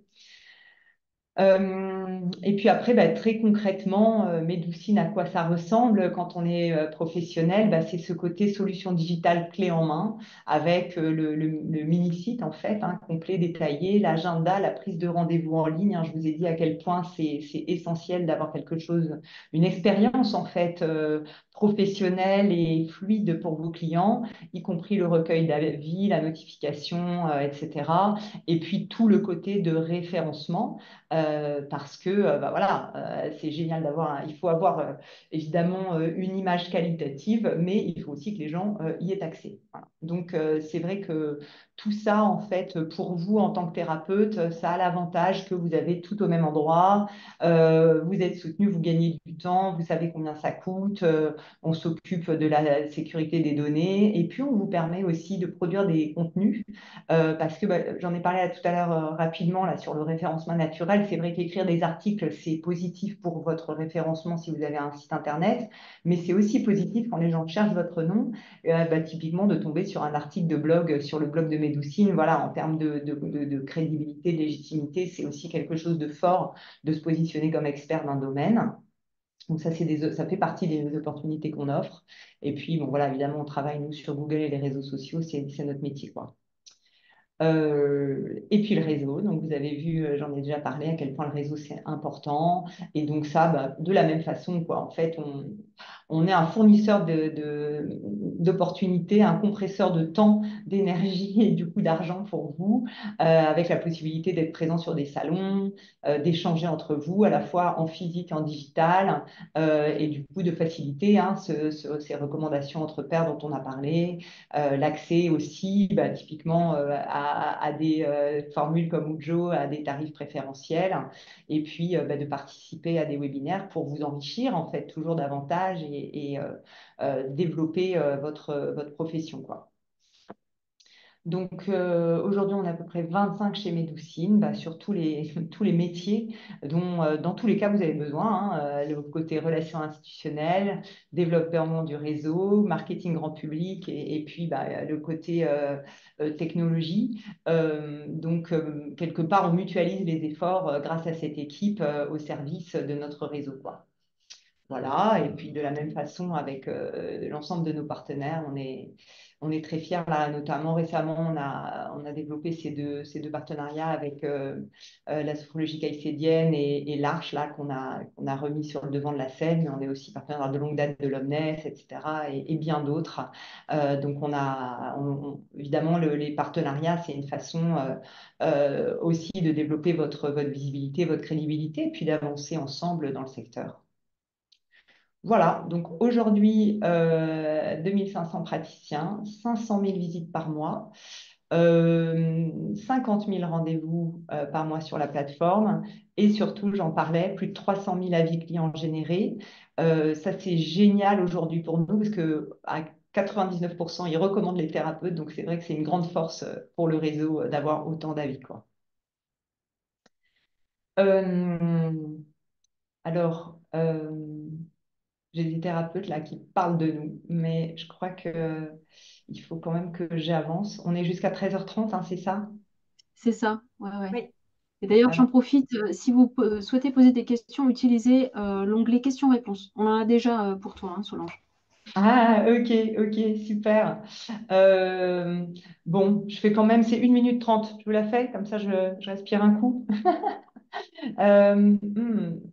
Et puis après, très concrètement, Médoucine, à quoi ça ressemble quand on est professionnel? C'est ce côté solution digitale clé en main avec le mini-site en fait, hein, complet, détaillé, l'agenda, la prise de rendez-vous en ligne, hein. Je vous ai dit à quel point c'est essentiel d'avoir quelque chose, une expérience en fait professionnelle et fluide pour vos clients, y compris le recueil d'avis, la notification, etc. Et puis tout le côté de référencement parce que voilà, c'est génial il faut avoir évidemment une image qualitative, mais il faut aussi que les gens y aient accès. Voilà. Donc c'est vrai que tout ça, en fait, pour vous en tant que thérapeute, ça a l'avantage que vous avez tout au même endroit, vous êtes soutenu, vous gagnez du temps, vous savez combien ça coûte, on s'occupe de la sécurité des données, et puis on vous permet aussi de produire des contenus parce que j'en ai parlé tout à l'heure rapidement là, sur le référencement naturel. C'est vrai qu'écrire des articles, c'est positif pour votre référencement si vous avez un site internet, mais c'est aussi positif quand les gens cherchent votre nom, typiquement de tomber sur un article de blog, sur le blog de Médoucine. Voilà, en termes de crédibilité, de légitimité, c'est aussi quelque chose de fort de se positionner comme expert d'un domaine. Donc ça, ça fait partie des opportunités qu'on offre. Et puis, bon, voilà, évidemment, on travaille, nous, sur Google et les réseaux sociaux, c'est notre métier, quoi. Et puis le réseau, donc vous avez vu, j'en ai déjà parlé, à quel point le réseau c'est important. Et donc ça, de la même façon, quoi. En fait, on est un fournisseur d'opportunités, un compresseur de temps, d'énergie et du coup d'argent pour vous, avec la possibilité d'être présent sur des salons, d'échanger entre vous, à la fois en physique et en digital, et du coup de faciliter hein, ces recommandations entre pairs dont on a parlé, l'accès aussi bah, typiquement à des formules comme Ujo, à des tarifs préférentiels, et puis bah, de participer à des webinaires pour vous enrichir en fait toujours davantage et développer votre profession, quoi. Donc aujourd'hui, on est à peu près 25 chez Médoucine, bah, sur tous les, tous les métiers dont dans tous les cas vous avez besoin, hein, le côté relations institutionnelles, développement du réseau, marketing grand public et puis bah, le côté technologie. Donc quelque part, on mutualise les efforts grâce à cette équipe au service de notre réseau, quoi. Voilà, et puis de la même façon avec l'ensemble de nos partenaires, on est très fiers. Là, notamment récemment, on a développé ces deux partenariats avec la sophrologie caïcédienne et l'Arche, là, qu'on a remis sur le devant de la scène. Mais on est aussi partenaire de longue date de l'Omnes, etc., et bien d'autres. Donc, évidemment, les partenariats, c'est une façon aussi de développer votre visibilité, votre crédibilité, et puis d'avancer ensemble dans le secteur. Voilà, donc aujourd'hui, 2500 praticiens, 500 000 visites par mois, 50 000 rendez-vous par mois sur la plateforme et surtout, j'en parlais, plus de 300 000 avis clients générés. Ça, c'est génial aujourd'hui pour nous parce que à 99%, ils recommandent les thérapeutes, donc c'est vrai que c'est une grande force pour le réseau d'avoir autant d'avis, quoi. Euh, alors, j'ai des thérapeutes là qui parlent de nous, mais je crois que il faut quand même que j'avance. On est jusqu'à 13h30, hein, c'est ça? C'est ça, ouais, ouais. Oui. Et d'ailleurs, j'en Alors, profite, si vous souhaitez poser des questions, utilisez l'onglet questions-réponses. On en a déjà pour toi, hein, Solange. ah, ok, ok, super. Euh, bon, je fais quand même, c'est 1 minute 30. Je vous la fais, comme ça je respire un coup.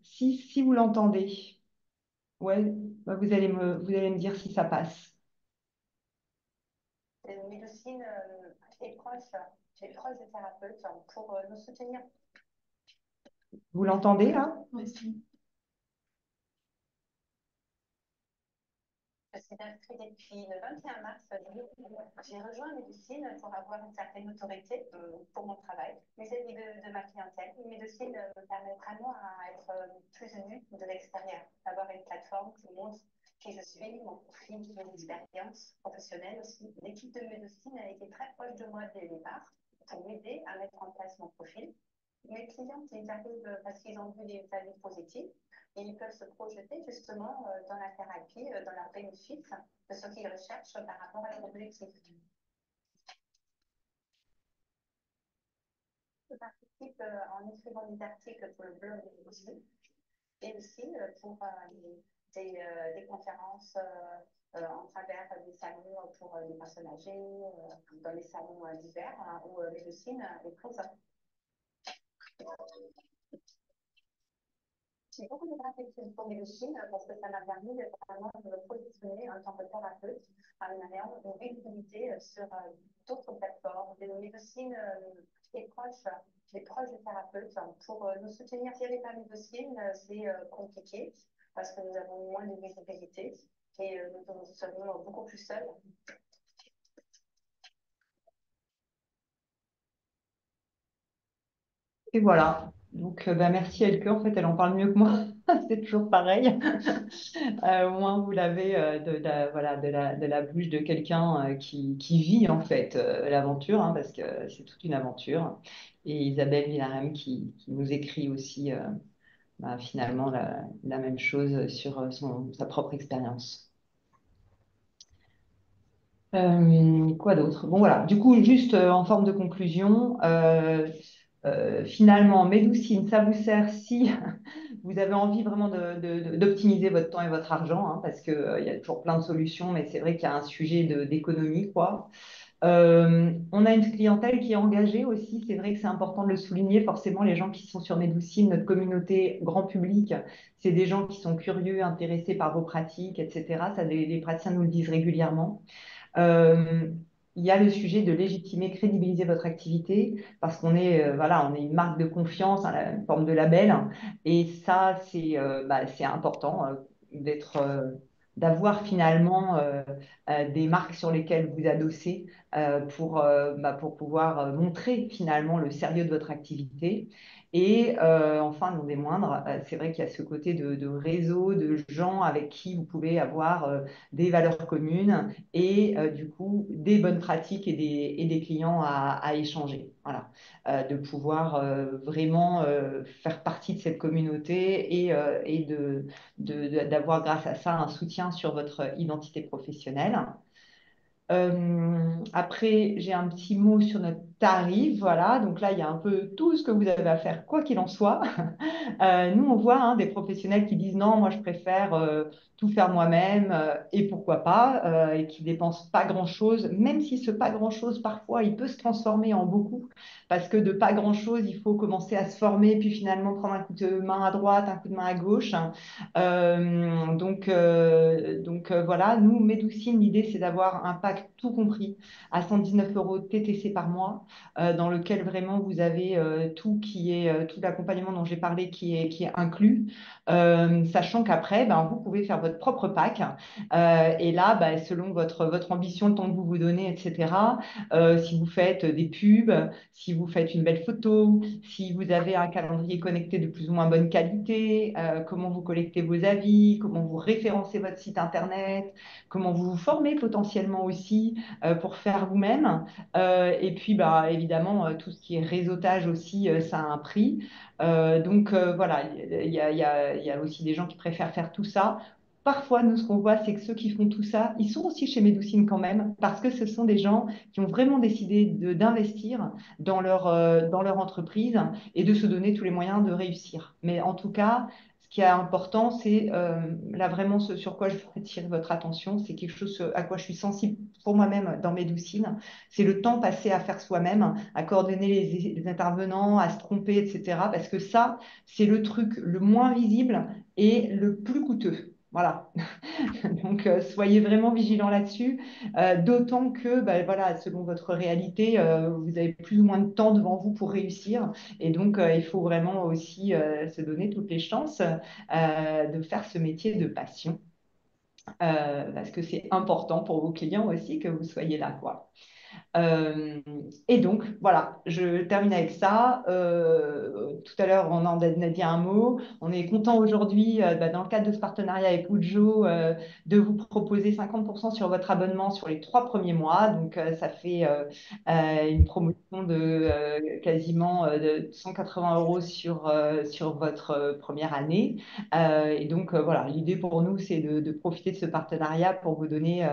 Si vous l'entendez, ouais, bah, vous allez me dire si ça passe. Médecine est proche des thérapeutes pour nous soutenir. Vous l'entendez là? Je suis inscrite depuis le 21 mars. J'ai rejoint Médecine pour avoir une certaine autorité pour mon travail, vis-à-vis de ma clientèle. Médecine me permet vraiment à être plus vue de l'extérieur, d'avoir une plateforme qui montre qui je suis, mon profil, mes expériences professionnelles aussi. L'équipe de Médecine a été très proche de moi dès le départ pour m'aider à mettre en place mon profil. Mes clients, ils arrivent parce qu'ils ont vu des avis positifs et ils peuvent se projeter justement dans la thérapie, dans leurs bénéfices de ce qu'ils recherchent par rapport à leur objectif. Je participe en écrivant des articles pour le blog aussi et aussi pour des conférences en travers des salons pour les personnes âgées, dans les salons divers hein, où Médecine est présente. J'ai beaucoup de gratitude pour Médecine parce que ça m'a permis de, vraiment de me positionner en tant que thérapeute en ayant une visibilité sur d'autres plateformes. Médecine est proche des thérapeutes pour nous soutenir. Si il n'y avait pas Médecine, c'est compliqué parce que nous avons moins de visibilité et nous serions beaucoup plus seuls. Et voilà. Donc, bah, merci Elke. En fait, elle en parle mieux que moi. C'est toujours pareil. Au moins, vous l'avez voilà, de la bouche de quelqu'un qui vit en fait l'aventure, hein, parce que c'est toute une aventure. Et Isabelle Villarem qui nous écrit aussi bah, finalement la même chose sur sa propre expérience. Quoi d'autre? Bon, voilà. Du coup, juste en forme de conclusion, finalement, Médoucine, ça vous sert si vous avez envie vraiment d'optimiser votre temps et votre argent, hein, parce qu'il y a toujours plein de solutions, mais c'est vrai qu'il y a un sujet d'économie, quoi. On a une clientèle qui est engagée aussi. C'est vrai que c'est important de le souligner. Forcément, les gens qui sont sur Médoucine, notre communauté grand public, c'est des gens qui sont curieux, intéressés par vos pratiques, etc. Ça, les praticiens nous le disent régulièrement. Euh, il y a le sujet de légitimer, crédibiliser votre activité parce qu'on est, voilà, on est une marque de confiance, hein, une forme de label. Et ça, c'est important d'être, d'avoir finalement des marques sur lesquelles vous adosser pour pouvoir montrer finalement le sérieux de votre activité. Et enfin, non des moindres, c'est vrai qu'il y a ce côté de réseau, de gens avec qui vous pouvez avoir des valeurs communes et du coup des bonnes pratiques et des clients à échanger. Voilà. De pouvoir vraiment faire partie de cette communauté et d'avoir grâce à ça un soutien sur votre identité professionnelle. Après, j'ai un petit mot sur notre tarif. Voilà, donc là, il y a un peu tout ce que vous avez à faire, quoi qu'il en soit. Nous, on voit hein, des professionnels qui disent non, moi, je préfère tout faire moi-même et pourquoi pas, et qui dépensent pas grand-chose, même si ce pas grand-chose, parfois, il peut se transformer en beaucoup, parce que de pas grand-chose, il faut commencer à se former, puis finalement prendre un coup de main à droite, un coup de main à gauche. Voilà, nous, Médoucine, l'idée, c'est d'avoir un pack tout compris à 119 euros TTC par mois, dans lequel vraiment vous avez tout l'accompagnement dont j'ai parlé qui est inclus, sachant qu'après, ben, vous pouvez faire votre propre pack. Et là, ben, selon votre ambition, le temps que vous vous donnez, etc., si vous faites des pubs, si vous faites une belle photo, si vous avez un calendrier connecté de plus ou moins bonne qualité, comment vous collectez vos avis, comment vous référencez votre site internet, comment vous vous formez potentiellement aussi pour faire vous-même. Et puis, bah, évidemment, tout ce qui est réseautage aussi, ça a un prix. Voilà, il y a aussi des gens qui préfèrent faire tout ça. Parfois, nous, ce qu'on voit, c'est que ceux qui font tout ça, ils sont aussi chez Médoucine quand même, parce que ce sont des gens qui ont vraiment décidé d'investir dans leur entreprise et de se donner tous les moyens de réussir. Mais en tout cas, ce qui est important, c'est là vraiment ce sur quoi je veux attirer votre attention, c'est quelque chose à quoi je suis sensible pour moi-même dans Médoucine, c'est le temps passé à faire soi-même, à coordonner les intervenants, à se tromper, etc. Parce que ça, c'est le truc le moins visible et le plus coûteux. Voilà. Donc, soyez vraiment vigilants là-dessus, d'autant que, bah, voilà, selon votre réalité, vous avez plus ou moins de temps devant vous pour réussir. Et donc, il faut vraiment aussi se donner toutes les chances de faire ce métier de passion, parce que c'est important pour vos clients aussi que vous soyez là, quoi. Euh, et donc, voilà, je termine avec ça. Tout à l'heure, on en a dit un mot. On est content aujourd'hui, bah, dans le cadre de ce partenariat avec Ujo, de vous proposer 50% sur votre abonnement sur les 3 premiers mois. Donc, ça fait une promotion de quasiment de 180 euros sur votre première année. Et donc, voilà, l'idée pour nous, c'est de profiter de ce partenariat pour vous donner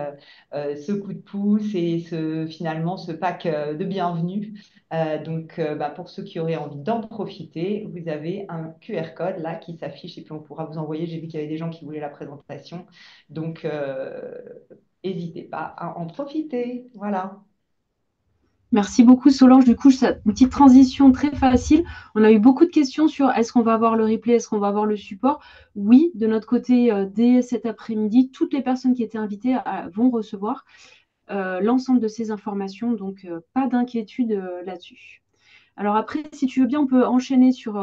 ce coup de pouce et finalement ce pack de bienvenue. Bah, pour ceux qui auraient envie d'en profiter, vous avez un QR code là qui s'affiche et puis on pourra vous envoyer. J'ai vu qu'il y avait des gens qui voulaient la présentation. Donc, n'hésitez pas à en profiter. Voilà. Merci beaucoup Solange. Du coup, une petite transition très facile. On a eu beaucoup de questions sur est-ce qu'on va avoir le replay, est-ce qu'on va avoir le support. Oui, de notre côté, dès cet après-midi, toutes les personnes qui étaient invitées vont recevoir l'ensemble de ces informations. Donc, pas d'inquiétude là-dessus. Alors après, si tu veux bien, on peut enchaîner sur...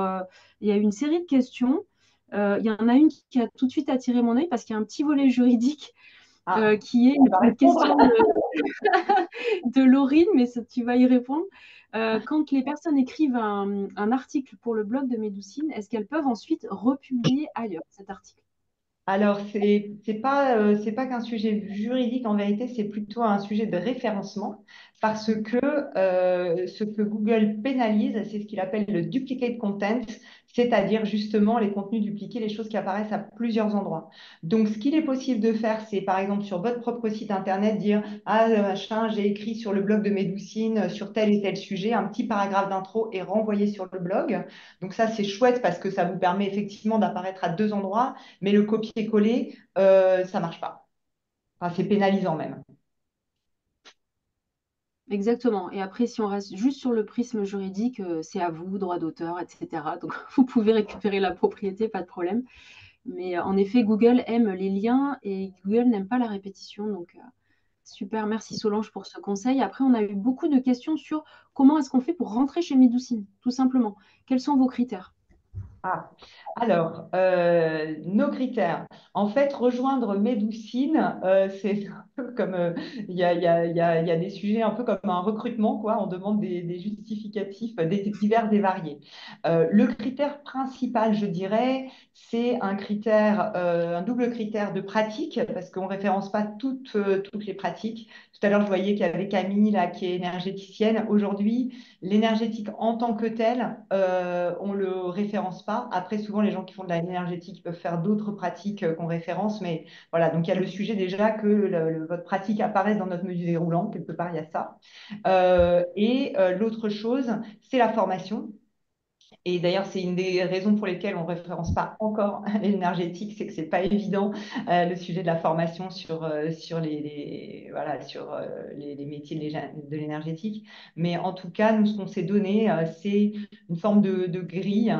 il y a une série de questions. Il y en a une qui a tout de suite attiré mon œil parce qu'il y a un petit volet juridique qui est on va une répondre. question de Laurine, mais tu vas y répondre. Quand les personnes écrivent un article pour le blog de Médoucine, est-ce qu'elles peuvent ensuite republier ailleurs cet article? Alors, c'est pas qu'un sujet juridique en vérité, c'est plutôt un sujet de référencement parce que ce que Google pénalise, c'est ce qu'il appelle le duplicate content, c'est-à-dire justement les contenus dupliqués, les choses qui apparaissent à plusieurs endroits. Donc, ce qu'il est possible de faire, c'est par exemple sur votre propre site internet dire ah machin, j'ai écrit sur le blog de Médoucine sur tel et tel sujet, un petit paragraphe d'intro et renvoyer sur le blog. Donc ça, c'est chouette parce que ça vous permet effectivement d'apparaître à deux endroits mais le copier-coller, ça marche pas. Enfin, c'est pénalisant même. Exactement. Et après, si on reste juste sur le prisme juridique, c'est à vous, droit d'auteur, etc. Donc, vous pouvez récupérer la propriété, pas de problème. Mais en effet, Google aime les liens et Google n'aime pas la répétition. Donc, super. Merci Solange pour ce conseil. Après, on a eu beaucoup de questions sur comment est-ce qu'on fait pour rentrer chez Medoucine, tout simplement. Quels sont vos critères? Ah, alors, nos critères. En fait, rejoindre Médoucine, c'est un peu comme, il y a des sujets un peu comme un recrutement, quoi. On demande des justificatifs divers et variés. Le critère principal, je dirais, c'est un critère, un double critère de pratique, parce qu'on ne référence pas toutes les pratiques. Tout à l'heure, je voyais qu'il y avait Camille, là, qui est énergéticienne. Aujourd'hui, l'énergétique en tant que telle, on ne le référence pas. Après, souvent, les gens qui font de l'énergétique peuvent faire d'autres pratiques qu'on référence. Mais voilà, donc il y a le sujet déjà que votre pratique apparaisse dans notre menu déroulant. Quelque part, il y a ça. L'autre chose, c'est la formation. Et d'ailleurs, c'est une des raisons pour lesquelles on ne référence pas encore l'énergétique, c'est que ce n'est pas évident le sujet de la formation sur voilà, sur les métiers de l'énergétique. Mais en tout cas, nous, ce qu'on s'est donné, c'est une forme de grille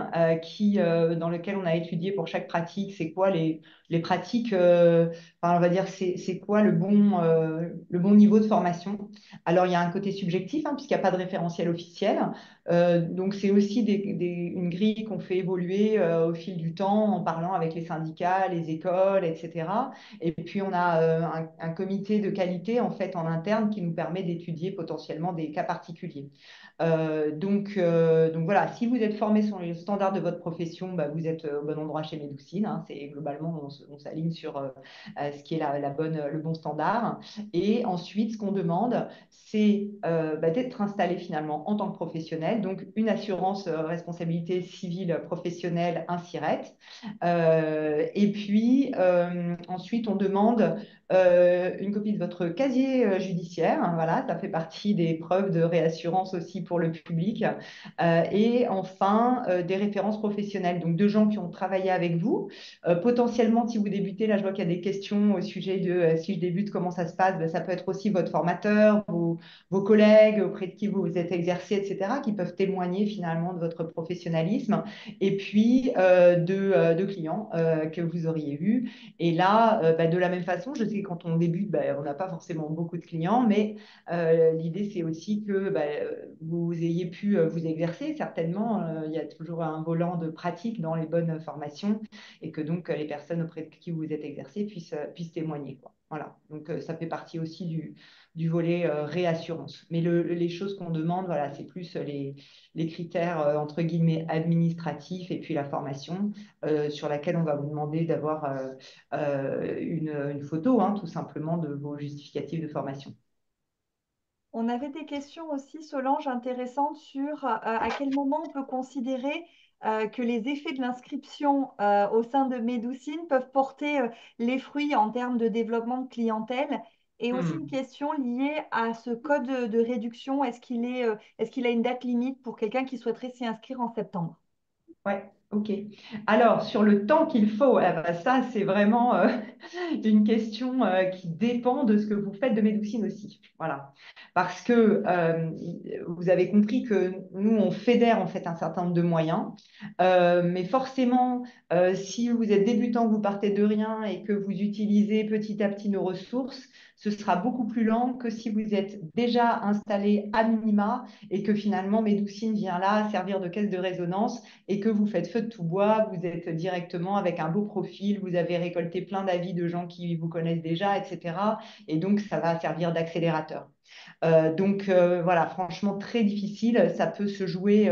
dans lequel on a étudié pour chaque pratique, c'est quoi les pratiques, enfin, on va dire, c'est quoi le bon niveau de formation. Alors, il y a un côté subjectif, hein, puisqu'il n'y a pas de référentiel officiel. Donc, c'est aussi une grille qu'on fait évoluer au fil du temps en parlant avec les syndicats, les écoles, etc. Et puis, on a un comité de qualité en fait en interne qui nous permet d'étudier potentiellement des cas particuliers. Donc voilà, si vous êtes formé sur les standards de votre profession, bah, vous êtes au bon endroit chez Medoucine, hein. C'est globalement, on s'aligne sur ce qui est le bon standard. Et ensuite, ce qu'on demande, c'est d'être installé finalement en tant que professionnel, donc une assurance responsabilité civile professionnelle, un SIRET. Et puis ensuite, on demande une copie de votre casier judiciaire. Hein, voilà, ça fait partie des preuves de réassurance aussi pour le public. Et enfin, des références professionnelles, donc de gens qui ont travaillé avec vous. Potentiellement, si vous débutez, là, je vois qu'il y a des questions au sujet de si je débute, comment ça se passe. Ben, ça peut être aussi votre formateur, vos collègues auprès de qui vous vous êtes exercé, etc., qui peuvent témoigner finalement de votre professionnalisme. Et puis, de clients que vous auriez eus. Et là, de la même façon, je sais que quand on débute, on n'a pas forcément beaucoup de clients, mais l'idée, c'est aussi que vous ayez pu vous exercer. Certainement, il y a toujours un volant de pratique dans les bonnes formations et que donc les personnes auprès de qui vous vous êtes exercé puissent témoigner, quoi. Voilà, donc ça fait partie aussi du volet réassurance. Mais les choses qu'on demande, voilà, c'est plus les critères entre guillemets administratifs et puis la formation sur laquelle on va vous demander d'avoir une photo, hein, tout simplement, de vos justificatifs de formation. On avait des questions aussi, Solange, intéressantes sur à quel moment on peut considérer que les effets de l'inscription au sein de Médoucine peuvent porter les fruits en termes de développement de clientèle. Et aussi une Hmm. question liée à ce code de réduction. Est-ce qu'il a une date limite pour quelqu'un qui souhaiterait s'y inscrire en septembre? Ouais, ok. Alors, sur le temps qu'il faut, ça, c'est vraiment une question qui dépend de ce que vous faites de médecine aussi. Voilà. Parce que vous avez compris que nous, on fédère en fait un certain nombre de moyens. Mais forcément, si vous êtes débutant, vous partez de rien et que vous utilisez petit à petit nos ressources, ce sera beaucoup plus lent que si vous êtes déjà installé à minima et que finalement Médoucine vient là servir de caisse de résonance et que vous faites feu de tout bois, vous êtes directement avec un beau profil, vous avez récolté plein d'avis de gens qui vous connaissent déjà, etc. Et donc, ça va servir d'accélérateur. Voilà, franchement, très difficile. Ça peut se jouer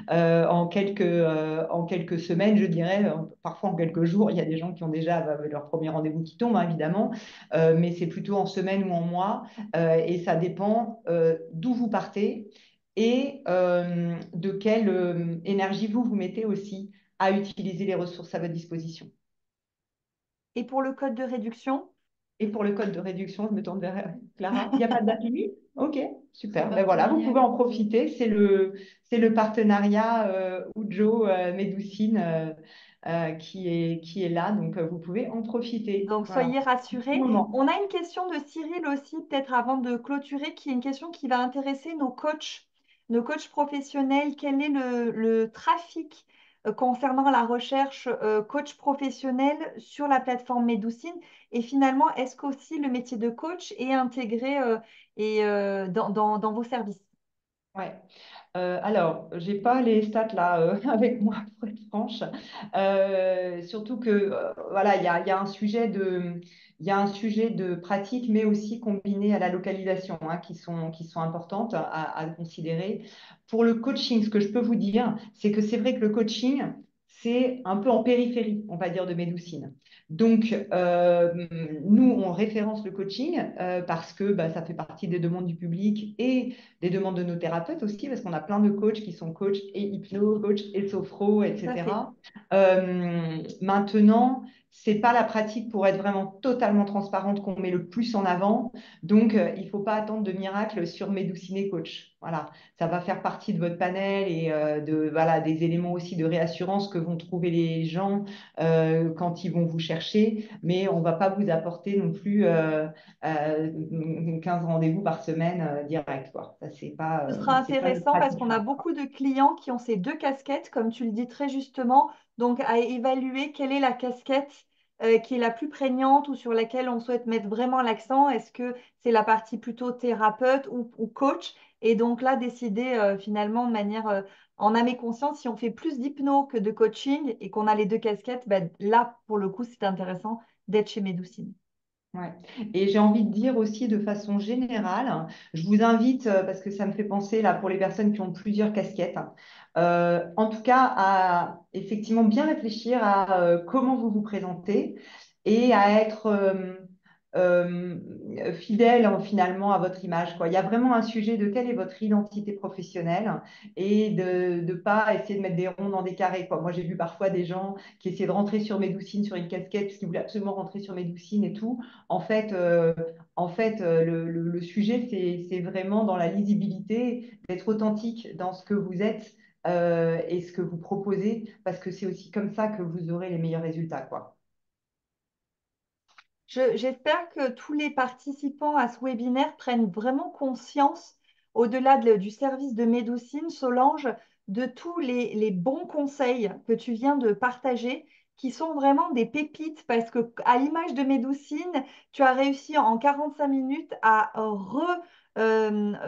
en quelques semaines, je dirais, parfois en quelques jours. Il y a des gens qui ont déjà leur premier rendez-vous qui tombe, hein, évidemment, mais c'est plutôt en semaines ou en mois. Et ça dépend d'où vous partez et de quelle énergie vous mettez aussi à utiliser les ressources à votre disposition. Et pour le code de réduction? Et pour le code de réduction, je me tourne vers Clara. Il n'y a pas de date limite? Ok, super. Ben voilà, vous pouvez en profiter. C'est le partenariat Ujo Médoucine qui est là. Donc, vous pouvez en profiter. Donc, Voilà. soyez rassurés. Moment. On a une question de Cyril aussi, peut-être avant de clôturer, qui est une question qui va intéresser nos coachs professionnels. Quel est le trafic concernant la recherche coach professionnel sur la plateforme Medoucine? Et finalement, est-ce qu'aussi le métier de coach est intégré dans vos services? Ouais. Alors, j'ai pas les stats là avec moi pour être franche. Surtout que voilà, il y a un sujet de pratique, mais aussi combiné à la localisation, hein, qui sont importantes à considérer. Pour le coaching, ce que je peux vous dire, c'est que c'est vrai que le coaching, c'est un peu en périphérie, on va dire, de Médoucine. Donc, nous, on référence le coaching parce que bah, ça fait partie des demandes du public et des demandes de nos thérapeutes aussi, parce qu'on a plein de coachs qui sont coachs et hypno, coachs et sophro, Tout à fait. etc. Maintenant, c'est pas la pratique pour être vraiment totalement transparente qu'on met le plus en avant. Donc, il faut pas attendre de miracle sur Médouciné Coach. Voilà, ça va faire partie de votre panel et voilà, des éléments aussi de réassurance que vont trouver les gens quand ils vont vous chercher. Mais on va pas vous apporter non plus 15 rendez-vous par semaine direct, quoi. Ça, Ce sera c'est pas notre intéressant parce pratique qu'on a phare. beaucoup de clients qui ont ces deux casquettes, comme tu le dis très justement, donc à évaluer quelle est la casquette qui est la plus prégnante ou sur laquelle on souhaite mettre vraiment l'accent. Est-ce que c'est la partie plutôt thérapeute ou coach? Et donc là, décider finalement de manière en âme et conscience, si on fait plus d'hypno que de coaching et qu'on a les deux casquettes, ben, là, pour le coup, c'est intéressant d'être chez Medoucine. Ouais. Et j'ai envie de dire aussi de façon générale, je vous invite, parce que ça me fait penser là pour les personnes qui ont plusieurs casquettes, en tout cas à effectivement bien réfléchir à comment vous vous présentez et à être fidèle finalement à votre image, quoi. Il y a vraiment un sujet de quelle est votre identité professionnelle et de ne pas essayer de mettre des ronds dans des carrés, quoi. Moi, j'ai vu parfois des gens qui essayaient de rentrer sur Médoucine sur une casquette parce qu'ils voulaient absolument rentrer sur Médoucine et tout. En fait, le sujet, c'est vraiment dans la lisibilité, d'être authentique dans ce que vous êtes et ce que vous proposez, parce que c'est aussi comme ça que vous aurez les meilleurs résultats, quoi. J'espère que tous les participants à ce webinaire prennent vraiment conscience, au-delà du service de Médoucine, Solange, de tous les bons conseils que tu viens de partager, qui sont vraiment des pépites, parce que à l'image de Médoucine, tu as réussi en 45 minutes à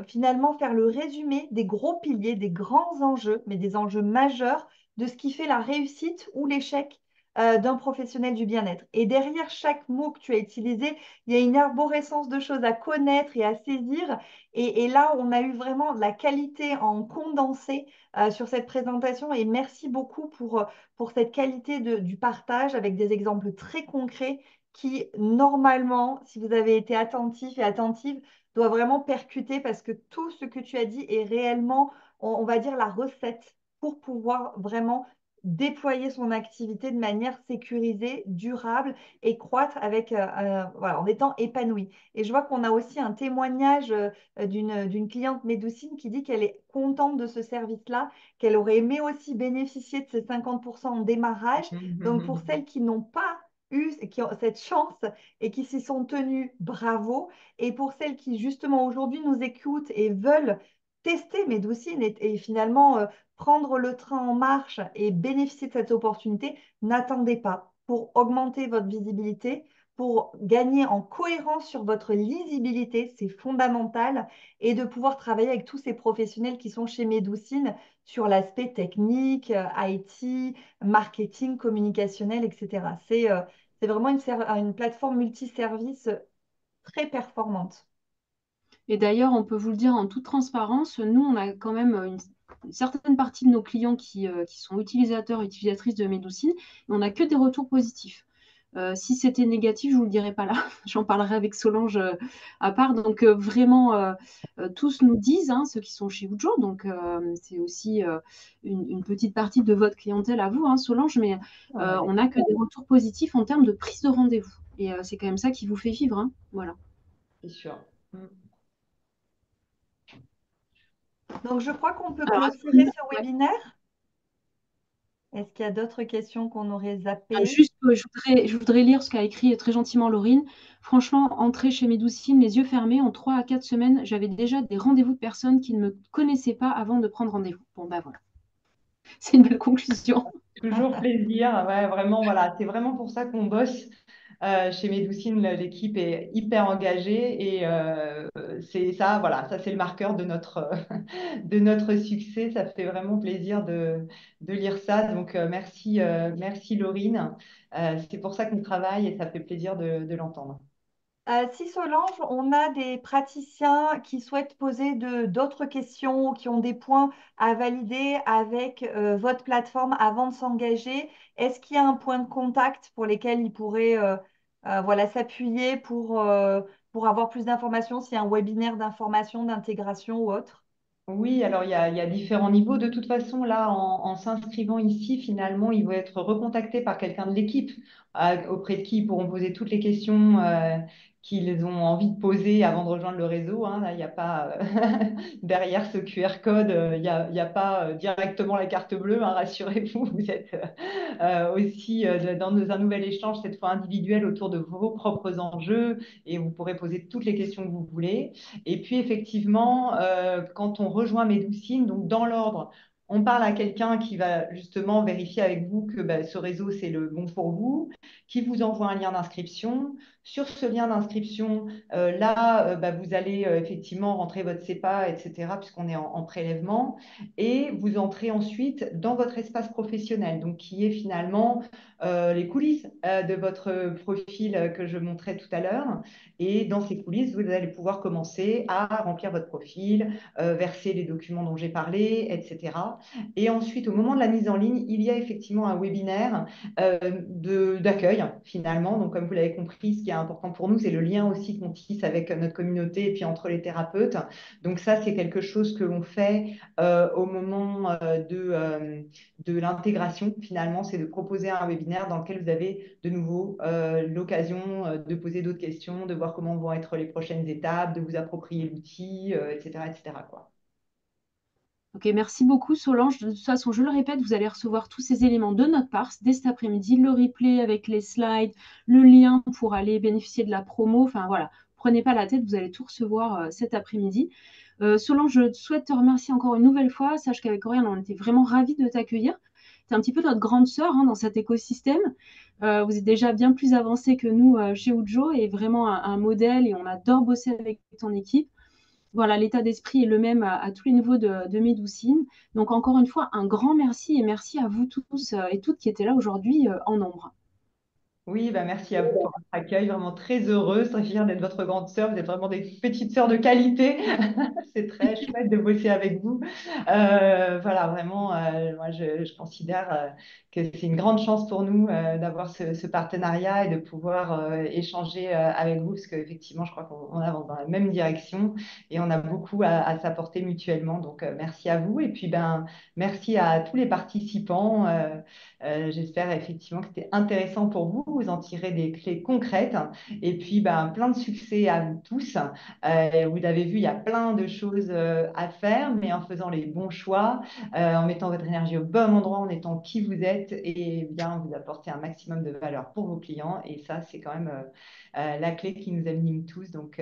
finalement faire le résumé des gros piliers, des grands enjeux, mais des enjeux majeurs de ce qui fait la réussite ou l'échec d'un professionnel du bien-être. Et derrière chaque mot que tu as utilisé, il y a une arborescence de choses à connaître et à saisir. Et là, on a eu vraiment de la qualité en condensé sur cette présentation. Et merci beaucoup pour cette qualité du partage avec des exemples très concrets qui, normalement, si vous avez été attentif et attentive, doit vraiment percuter parce que tout ce que tu as dit est réellement, on va dire, la recette pour pouvoir vraiment déployer son activité de manière sécurisée, durable et croître voilà, en étant épanoui. Et je vois qu'on a aussi un témoignage d'une cliente Médoucine qui dit qu'elle est contente de ce service-là, qu'elle aurait aimé aussi bénéficier de ces 50% en démarrage. Donc pour celles qui n'ont pas eu qui ont cette chance et qui s'y sont tenues, bravo. Et pour celles qui justement aujourd'hui nous écoutent et veulent tester Médoucine et finalement prendre le train en marche et bénéficier de cette opportunité, n'attendez pas. Pour augmenter votre visibilité, pour gagner en cohérence sur votre lisibilité, c'est fondamental, et de pouvoir travailler avec tous ces professionnels qui sont chez Médoucine sur l'aspect technique, IT, marketing, communicationnel, etc. C'est vraiment une plateforme multiservice très performante. Et d'ailleurs, on peut vous le dire en toute transparence, nous, on a quand même une certaine partie de nos clients qui sont utilisateurs et utilisatrices de Medoucine, et on n'a que des retours positifs. Si c'était négatif, je ne vous le dirais pas là. J'en parlerai avec Solange à part. Donc vraiment, tous nous disent, hein, ceux qui sont chez Ujo, donc c'est aussi une petite partie de votre clientèle à vous, hein, Solange, mais Ouais, on n'a que des retours positifs en termes de prise de rendez-vous. Et c'est quand même ça qui vous fait vivre, hein. Voilà. c'est sûr. Mm. Donc je crois qu'on peut Alors, clôturer ce webinaire. Est-ce qu'il y a d'autres questions qu'on aurait zappées? Juste, je voudrais lire ce qu'a écrit très gentiment Laurine. Franchement, entrer chez Médoucine, les yeux fermés, en 3 à 4 semaines, j'avais déjà des rendez-vous de personnes qui ne me connaissaient pas avant de prendre rendez-vous. Bon, bah voilà, c'est une belle conclusion. Toujours plaisir. Ouais, vraiment, voilà. C'est vraiment pour ça qu'on bosse. Chez Médoucine, l'équipe est hyper engagée et c'est ça, voilà, ça c'est le marqueur de notre, de notre succès. Ça fait vraiment plaisir de lire ça. Donc merci Laurine. C'est pour ça qu'on travaille et ça fait plaisir de l'entendre. Si Solange, on a des praticiens qui souhaitent poser d'autres questions ou qui ont des points à valider avec votre plateforme avant de s'engager, est-ce qu'il y a un point de contact pour lesquels ils pourraient voilà, s'appuyer pour avoir plus d'informations, s'il y a un webinaire d'information, d'intégration ou autre? Oui, alors il y a différents niveaux. De toute façon, là, en s'inscrivant ici, finalement, ils vont être recontactés par quelqu'un de l'équipe auprès de qui ils pourront poser toutes les questions qu'ils ont envie de poser avant de rejoindre le réseau. Hein. Là, il n'y a pas, derrière ce QR code, il y a pas directement la carte bleue, hein, rassurez-vous, vous êtes aussi dans un nouvel échange, cette fois individuel, autour de vos propres enjeux et vous pourrez poser toutes les questions que vous voulez. Et puis, effectivement, quand on rejoint Médoucine, donc dans l'ordre, on parle à quelqu'un qui va justement vérifier avec vous que bah, ce réseau, c'est le bon pour vous, qui vous envoie un lien d'inscription. Sur ce lien d'inscription, bah, vous allez effectivement rentrer votre CEPA, etc., puisqu'on est en prélèvement, et vous entrez ensuite dans votre espace professionnel, donc qui est finalement les coulisses de votre profil que je montrais tout à l'heure. Et dans ces coulisses, vous allez pouvoir commencer à remplir votre profil, verser les documents dont j'ai parlé, etc. Et ensuite, au moment de la mise en ligne, il y a effectivement un webinaire d'accueil, finalement. Donc, comme vous l'avez compris, ce qui est important pour nous, c'est le lien aussi qu'on tisse avec notre communauté et puis entre les thérapeutes. Donc, ça, c'est quelque chose que l'on fait au moment de l'intégration, finalement, c'est de proposer un webinaire dans lequel vous avez de nouveau l'occasion de poser d'autres questions, de voir comment vont être les prochaines étapes, de vous approprier l'outil, etc., etc., quoi. Ok, merci beaucoup Solange. De toute façon, je le répète, vous allez recevoir tous ces éléments de notre part dès cet après-midi, le replay avec les slides, le lien pour aller bénéficier de la promo. Enfin voilà, prenez pas la tête, vous allez tout recevoir cet après-midi. Solange, je souhaite te remercier encore une nouvelle fois. Sache qu'avec Oriane, on était vraiment ravis de t'accueillir. Tu es un petit peu notre grande sœur hein, dans cet écosystème. Vous êtes déjà bien plus avancé que nous chez Ujo et vraiment un modèle et on adore bosser avec ton équipe. Voilà, l'état d'esprit est le même à tous les niveaux de Médoucine. Donc, encore une fois, un grand merci et merci à vous tous et toutes qui étaient là aujourd'hui en nombre. Oui, bah merci à vous pour votre accueil. Vraiment très heureuse, très fière d'être votre grande sœur. Vous êtes vraiment des petites sœurs de qualité. C'est très chouette de bosser avec vous. Voilà, vraiment, moi, je considère que c'est une grande chance pour nous d'avoir ce partenariat et de pouvoir échanger avec vous, parce qu'effectivement, je crois qu'on avance dans la même direction et on a beaucoup à s'apporter mutuellement. Donc, merci à vous. Et puis, ben, merci à tous les participants. J'espère effectivement que c'était intéressant pour vous. Vous en tirez des clés concrètes. Et puis, ben, plein de succès à vous tous. Vous avez vu, il y a plein de choses à faire, mais en faisant les bons choix, en mettant votre énergie au bon endroit, en étant qui vous êtes, et bien vous apportez un maximum de valeur pour vos clients. Et ça, c'est quand même la clé qui nous anime tous. Donc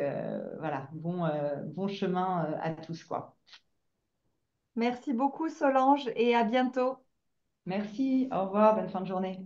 voilà, bon chemin à tous, quoi. Merci beaucoup Solange et à bientôt. Merci, au revoir, bonne fin de journée.